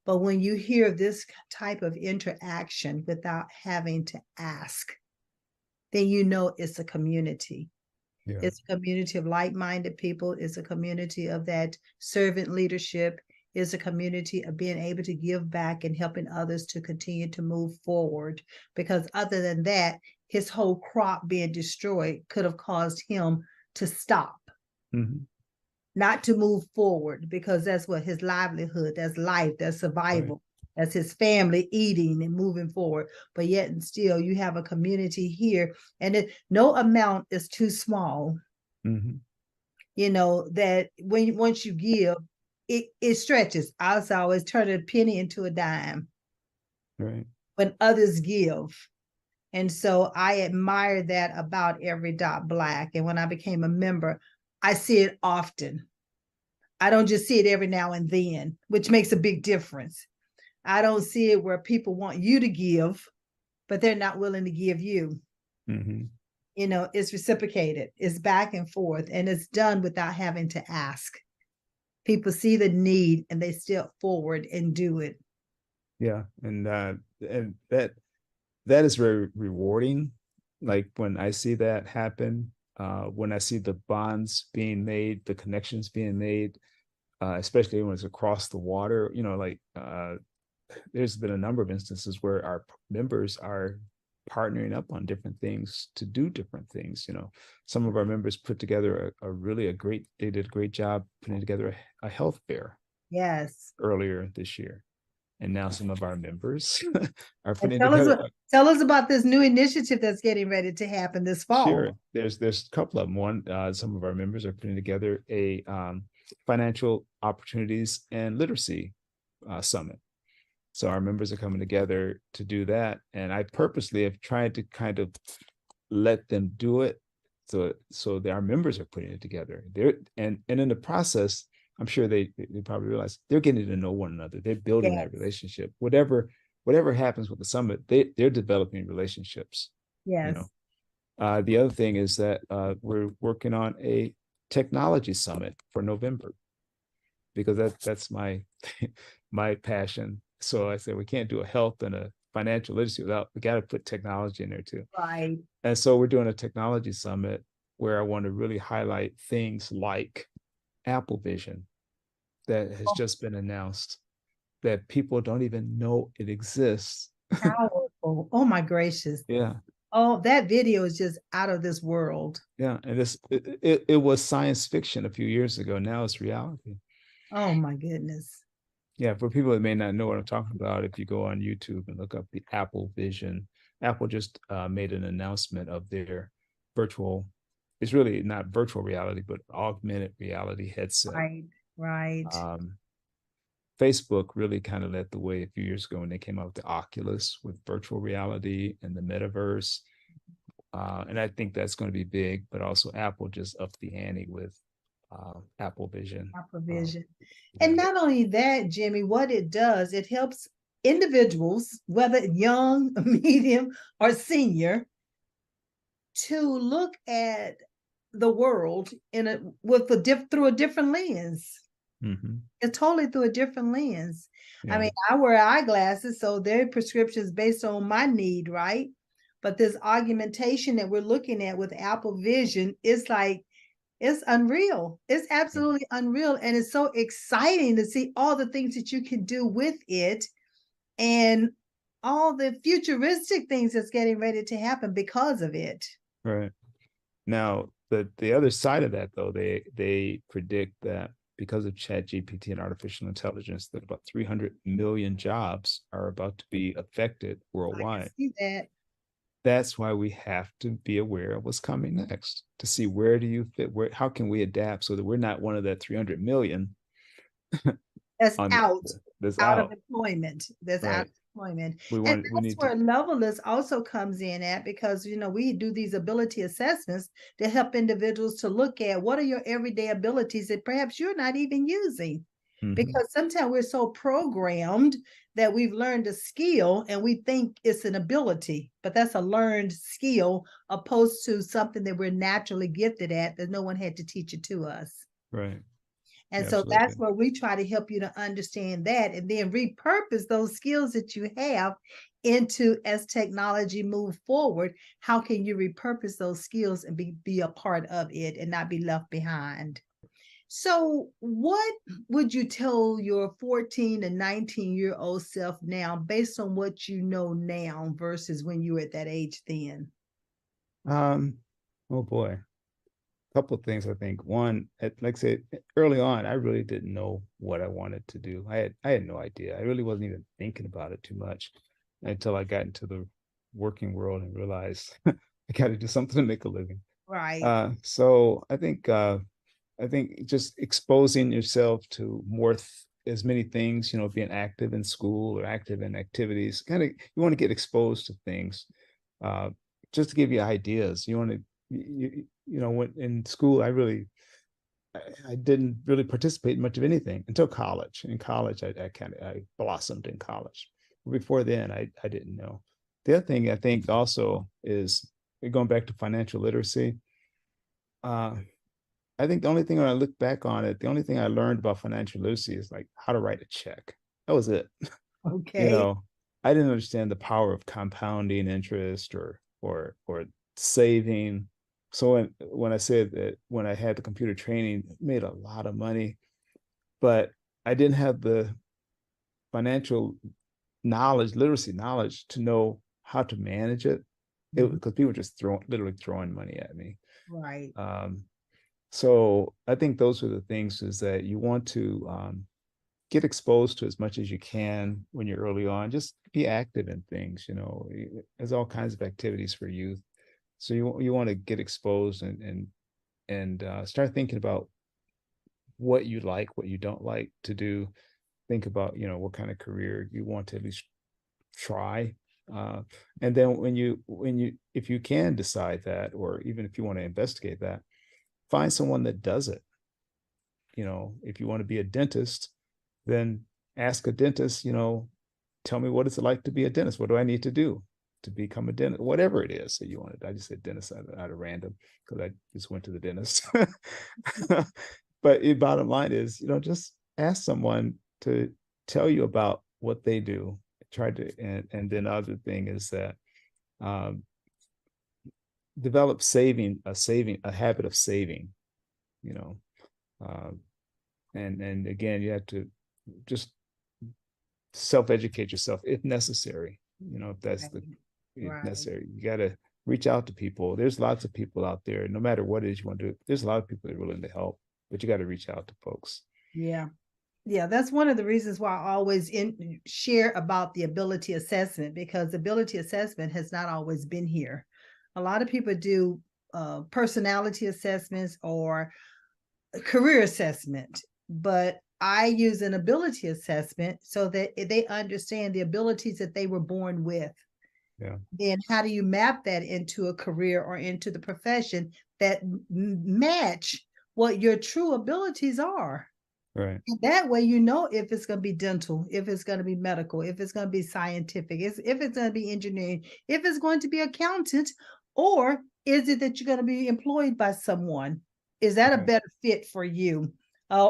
But when you hear this type of interaction without having to ask, then you know it's a community. Yeah. It's a community of like-minded people. It's a community of that servant leadership. It's a community of being able to give back and helping others to continue to move forward. Because other than that, his whole crop being destroyed could have caused him to stop, not to move forward, because that's what his livelihood, that's life, that's survival. Right. That's his family eating and moving forward. But yet and still, you have a community here, and no amount is too small. That once you give, it stretches. I always turn a penny into a dime. Right. When others give. And so I admire that about Every Dot Black. And when I became a member, I see it often. I don't just see it every now and then, which makes a big difference. I don't see it where people want you to give, but they're not willing to give you. It's reciprocated. It's back and forth, and it's done without having to ask. People see the need and they step forward and do it. Yeah, and that is very rewarding. Like when I see that happen, when I see the bonds being made, the connections being made, especially when it's across the water, there's been a number of instances where our members are partnering up on different things to do different things. Some of our members put together they did a great job putting together a health fair. Yes. Earlier this year. And now some of our members are putting together. Tell us about this new initiative that's getting ready to happen this fall. Sure. There's a couple of them. One, some of our members are putting together a financial opportunities and literacy summit. So our members are coming together to do that. And I purposely have tried to kind of let them do it. So our members are putting it together. And in the process, I'm sure they probably realize they're getting to know one another. They're building that relationship. Whatever happens with the summit, they're developing relationships. Yes. The other thing is that we're working on a technology summit for November, because that's my my passion. So I said we can't do a health and a financial literacy without, we got to put technology in there too. Right. And so we're doing a technology summit where I want to really highlight things like Apple Vision that has just been announced, that people don't even know it exists. Powerful. Oh my gracious. Yeah. Oh, that video is just out of this world. Yeah. And it was science fiction a few years ago. Now it's reality. Oh my goodness. Yeah. For people that may not know what I'm talking about, if you go on YouTube and look up the Apple Vision, Apple just made an announcement of their virtual, it's really not virtual reality, but augmented reality headset. Right. Facebook really kind of led the way a few years ago when they came out with the Oculus with virtual reality and the metaverse. And I think that's going to be big, but also Apple just upped the ante with Apple Vision. Apple Vision. And not only that, Jimmy, what it does, it helps individuals, whether young, medium, or senior, to look at the world through a different lens. It's totally through a different lens. Yeah. I mean, I wear eyeglasses, so their prescriptions based on my need, right? But this augmentation that we're looking at with Apple Vision, it's like It's unreal. It's Yeah. absolutely unreal. And it's so exciting to see all the things that you can do with it and all the futuristic things that's getting ready to happen because of it. Right. Now, the other side of that, though, they predict that because of Chat GPT and artificial intelligence, that about 300 million jobs are about to be affected I can worldwide. see that. That's why we have to be aware of what's coming next to see where do you fit, where how can we adapt so that we're not one of that 300 million That's on that's out of out, employment. That's out right? of employment. We And want we that's need to, where levelness also comes in at because, we do these ability assessments to help individuals to look at what are your everyday abilities that perhaps you're not even using. mhm, Because sometimes we're so programmed that we've learned a skill and we think it's an ability, but that's a learned skill opposed to something that we're naturally gifted at that no one had to teach it to us. right, And yeah, so that's absolutely, where we try to help you to understand that and then repurpose those skills that you have into as technology move forward. How can you repurpose those skills and be a part of it and not be left behind? So, what would you tell your 14 and 19-year-old self now based on what you know now versus when you were at that age then? um oh boy, couple of things. I think one, like I said, early on, I really didn't know what I wanted to do. I had no idea. I really wasn't even thinking about it too much until I got into the working world and realized I got to do something to make a living. Right. So I think just exposing yourself to as many things, being active in school or active in activities, kind of you want to get exposed to things, uh, just to give you ideas. You want to, when in school, I didn't really participate in much of anything until college. In college, I blossomed in college. Before then, I didn't know. The other thing I think also is going back to financial literacy. Uh, I think the only thing when I look back on it, the only thing I learned about financial literacy is like how to write a check. That was it. You Okay. know, I didn't understand the power of compounding interest or saving. So when I said that when I had the computer training, I made a lot of money, but I didn't have the financial knowledge, literacy knowledge to know how to manage it. It Mhm. because people were just literally throwing money at me. Right. Um, so I think those are the things is that you want to get exposed to as much as you can when you're early on. Just be active in things. There's all kinds of activities for youth. So you want to get exposed and start thinking about what you like, what you don't like to do. Think about what kind of career you want to at least try. Uh, and then when you if you can decide that, or even if you want to investigate that, find someone that does it. If you want to be a dentist, then ask a dentist, tell me what it's like to be a dentist. What do I need to do to become a dentist? Whatever it is that you wanted. I just said dentist out of random because I just went to the dentist. But the bottom line is, just ask someone to tell you about what they do. Try to, and then the other thing is that um, develop a habit of saving, you know, um, and again, you have to just self-educate yourself if necessary. If that's Right. the if Right. necessary, you got to reach out to people. There's lots of people out there, no matter what it is you want to do. There's a lot of people that are willing to help, but you got to reach out to folks. Yeah. Yeah, that's one of the reasons why I always share about the ability assessment because ability assessment has not always been here. A lot of people do personality assessments or career assessment, but I use an ability assessment so that they understand the abilities that they were born with. Yeah, Then how do you map that into a career or into the profession that match what your true abilities are? right, That way, you know if it's going to be dental, if it's going to be medical, if it's going to be scientific, if it's going to be engineering, if it's going to be accountant, or is it that you're going to be employed by someone? Is that a right, better fit for you?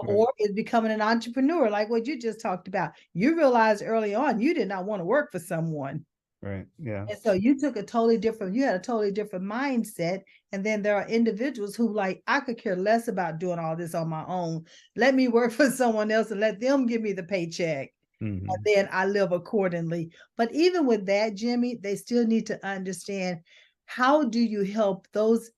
right, Or is becoming an entrepreneur like what you just talked about? You realized early on you did not want to work for someone. Right. Yeah. And so you took a totally different, you had a totally different mindset. And then there are individuals who like, I could care less about doing all this on my own. Let me work for someone else and let them give me the paycheck. And Hmm. then I live accordingly. But even with that, Jimmy, they still need to understand, how do you help those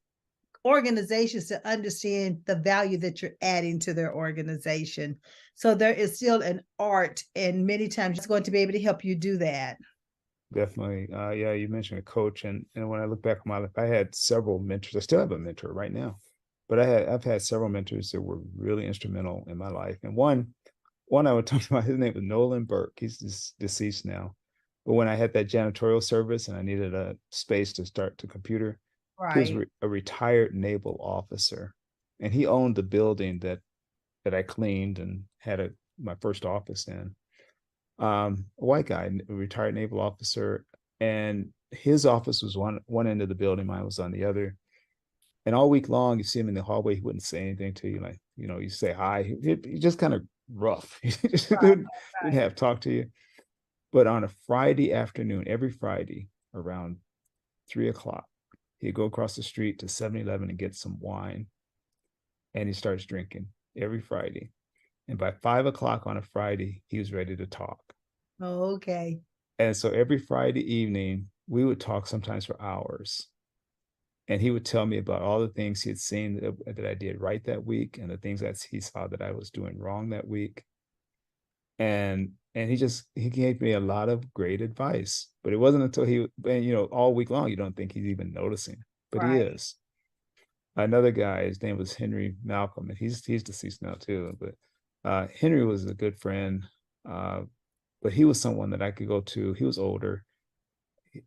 organizations to understand the value that you're adding to their organization? So there is still an art, and many times it's going to be able to help you do that. Definitely. Yeah, you mentioned a coach, and when I look back on my life, I had several mentors. I still have a mentor right now, but I've had several mentors that were really instrumental in my life. And one I would talk about, his name was Nolan Burke. He's deceased now. But when I had that janitorial service and I needed a space to start the computer, he was Right. a retired naval officer, and he owned the building that I cleaned and had my first office in. A white guy, a retired naval officer, and his office was one end of the building, mine was on the other. And all week long, you see him in the hallway. He wouldn't say anything to you, like you say hi. He just kind of rough. He just Right. didn't have talk to you. But on a Friday afternoon, every Friday around 3 o'clock, he'd go across the street to 7-Eleven and get some wine, and he starts drinking every Friday. And by 5 o'clock on a Friday, he was ready to talk. Okay. And so every Friday evening, we would talk sometimes for hours. And he would tell me about all the things he had seen that I did right that week, and the things that he saw that I was doing wrong that week. And he gave me a lot of great advice. But it wasn't until and all week long, you don't think he's even noticing, but he Right. is. Another guy, his name was Henry Malcolm, and he's deceased now too. But Henry was a good friend. Uh, but he was someone that I could go to. He was older.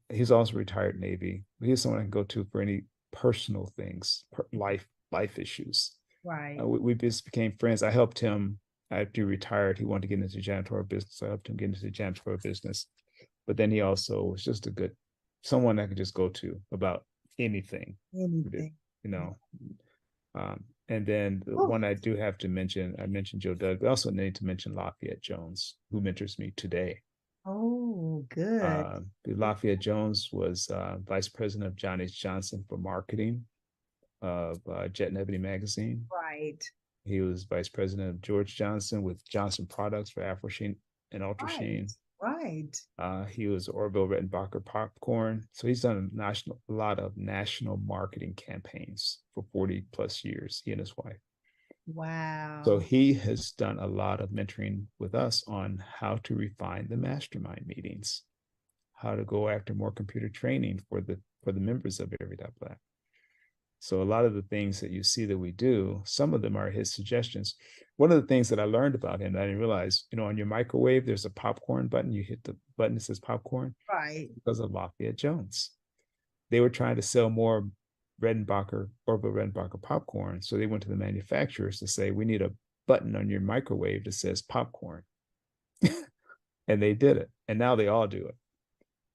He's also retired Navy. But he was someone I could go to for any personal things, life issues. Right. We just became friends. I helped him after he retired. He wanted to get into janitorial business. I helped him get into the janitorial business. But then he also was just a good someone I could just go to about anything. Anything. You know, and then the Oh, one I do have to mention, I mentioned Joe Doug, but also need to mention Lafayette Jones, who mentors me today. oh, good. Lafayette Jones was vice president of John H. Johnson for marketing of Jet and Ebony magazine. Right. He was vice president of George Johnson with Johnson Products for Afro Sheen and Ultra Right. Sheen. Right. He was Orville Redenbacher popcorn. So he's done a lot of national marketing campaigns for 40 plus years, he and his wife. So Wow. he has done a lot of mentoring with us on how to refine the mastermind meetings, how to go after more computer training for the members of Every Black. So a lot of the things that you see that we do, some of them are his suggestions. One of the things that I learned about him that I didn't realize, on your microwave, there's a popcorn button. You hit the button that says popcorn Right. because of Lafayette Jones. They were trying to sell more Orville Redenbacher popcorn. So they went to the manufacturers to say, we need a button on your microwave that says popcorn. And they did it. And now they all do it.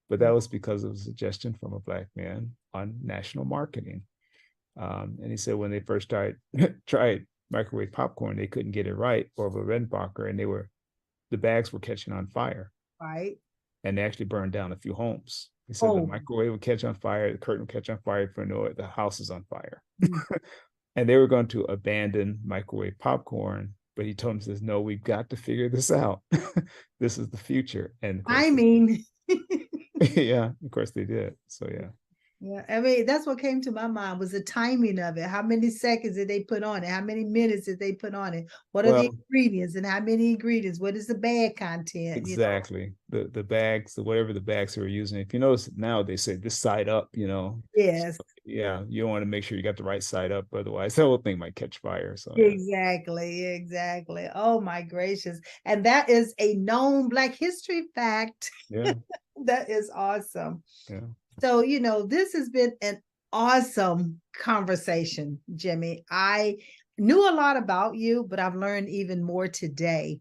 But that was because of a suggestion from a Black man on national marketing. And he said when they first tried microwave popcorn, they couldn't get it right, or a Redenbacher, and the bags were catching on fire, Right. and they actually burned down a few homes. He said the Oh, microwave would catch on fire, the curtain would catch on fire, for no, the house is on fire, mm, and they were going to abandon microwave popcorn. But he told them, says, no, we've got to figure this out. This is the future, and of course, I mean, yeah, of course they did. So yeah. yeah, I mean, that's what came to my mind was the timing of it. How many seconds did they put on it? How many minutes did they put on it? What are the Well, ingredients and how many ingredients? What is the bag content? exactly. The bags, whatever the bags they were using. If you notice now, they say this side up, Yes, yeah, you want to make sure you got the right side up, otherwise the whole thing might catch fire. So yeah. exactly, exactly. Oh my gracious. And that is a known Black history fact. Yeah. That is awesome. Yeah. So, this has been an awesome conversation, Jimmy. I knew a lot about you, but I've learned even more today.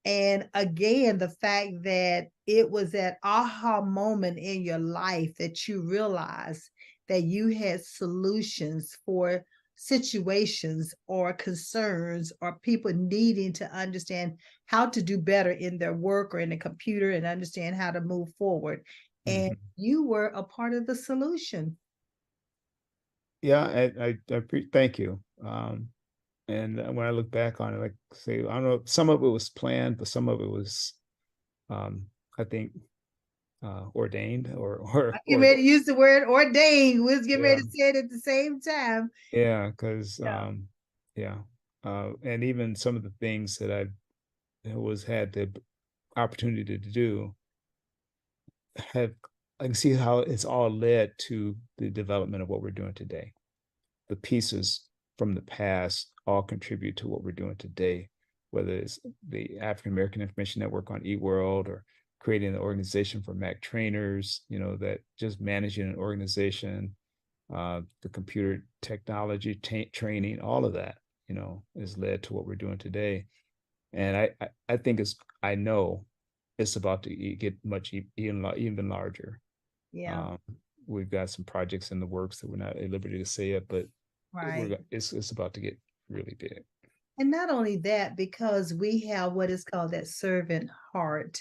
And again, the fact that it was that aha moment in your life that you realized that you had solutions for situations or concerns or people needing to understand how to do better in their work or in the computer and understand how to move forward. and you were a part of the solution. Yeah, thank you. And when I look back on it, like say, I don't know, some of it was planned, but some of it was, I think, ordained I get or ready to use the word ordained. We was getting yeah, ready to say it at the same time. yeah, because Yeah. yeah, and even some of the things that I had the opportunity to do have, I can see how it's all led to the development of what we're doing today. The pieces from the past all contribute to what we're doing today, whether it's the African American Information Network on eWorld or creating the organization for Mac trainers, that just managing an organization, the computer technology training, all of that, has led to what we're doing today. And I think I know it's about to get even larger. Yeah. Um, we've got some projects in the works that we're not at liberty to say yet, but Right. it's about to get really big. And not only that, because we have what is called that servant heart,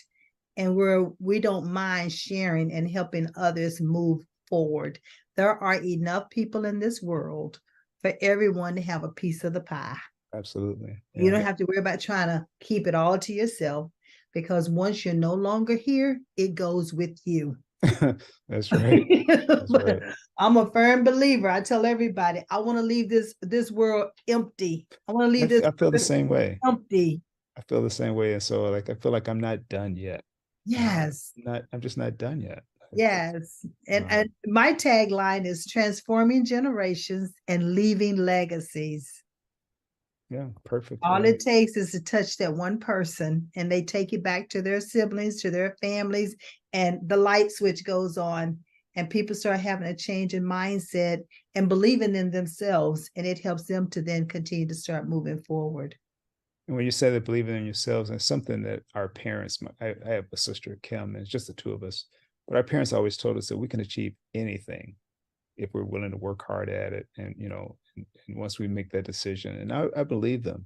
and we don't mind sharing and helping others move forward. There are enough people in this world for everyone to have a piece of the pie. Absolutely. You Yeah. don't have to worry about trying to keep it all to yourself, because once you're no longer here, it goes with you. That's right. That's right. I'm a firm believer. I tell everybody, I want to leave this world empty. I want to leave this I feel the same way. empty. I feel the same way. And so like I feel like I'm not done yet. Yes. I'm just not done yet. Yes. And my tagline is transforming generations and leaving legacies. Yeah, perfect. All Yeah. it takes is to touch that one person, and they take it back to their siblings, to their families, and the light switch goes on, and people start having a change in mindset and believing in themselves, and it helps them to then continue to start moving forward. And when you say that believing in yourselves, and something that our parents, I have a sister, Kim, and it's just the two of us, but our parents always told us that we can achieve anything if we're willing to work hard at it. And, and once we make that decision, and I believe them,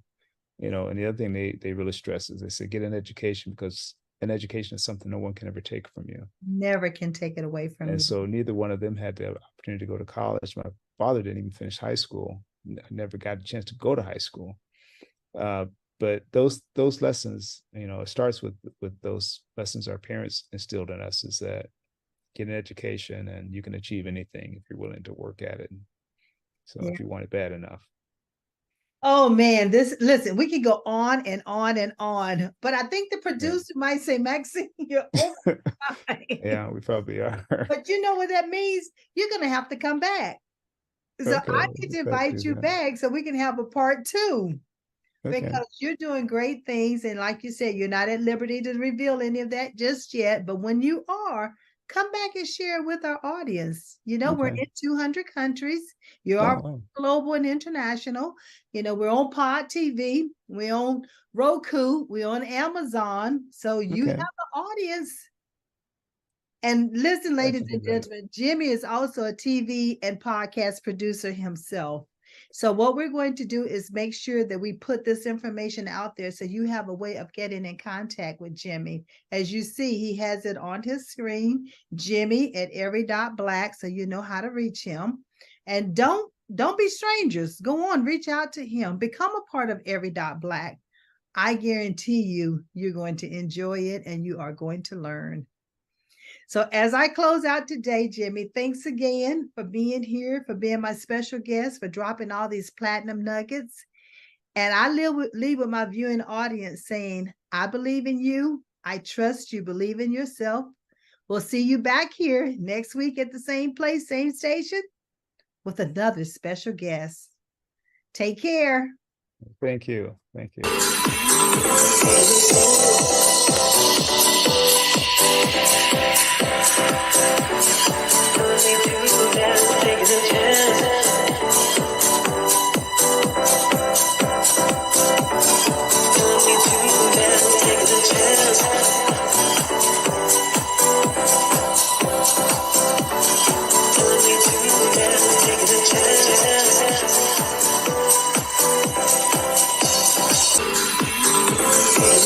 and the other thing they really stress is they say, get an education, because an education is something no one can ever take from you. Never can take it away from you. And so neither one of them had the opportunity to go to college. My father didn't even finish high school. I never got a chance to go to high school. But those lessons, it starts with those lessons our parents instilled in us, is that get an education and you can achieve anything if you're willing to work at it. So if you want it bad enough. Oh man, listen, we can go on and on and on, but I think the producer might say, Maxine, you're over time. Yeah, we probably are. But you know what that means? You're going to have to come back. So Okay, I need to invite you back so we can have a part 2. Okay. Because you're doing great things. And like you said, you're not at liberty to reveal any of that just yet. But when you are, come back and share with our audience. We're in 200 countries. You are global and international. We're on Pod TV. We're on Roku. We're on Amazon. So you have an audience. And listen, ladies and gentlemen, Jimmy is also a TV and podcast producer himself. So what we're going to do is make sure that we put this information out there so you have a way of getting in contact with Jimmy. As you see, he has it on his screen, Jimmy at every.black, so you know how to reach him. And don't be strangers. Go on, reach out to him. Become a part of every.black. I guarantee you're going to enjoy it and you are going to learn. So as I close out today, Jimmy, thanks again for being here, for being my special guest, for dropping all these platinum nuggets. And I leave with my viewing audience saying, I believe in you. I trust you believe in yourself. We'll see you back here next week at the same place, same station, with another special guest. Take care. Thank you. Thank you.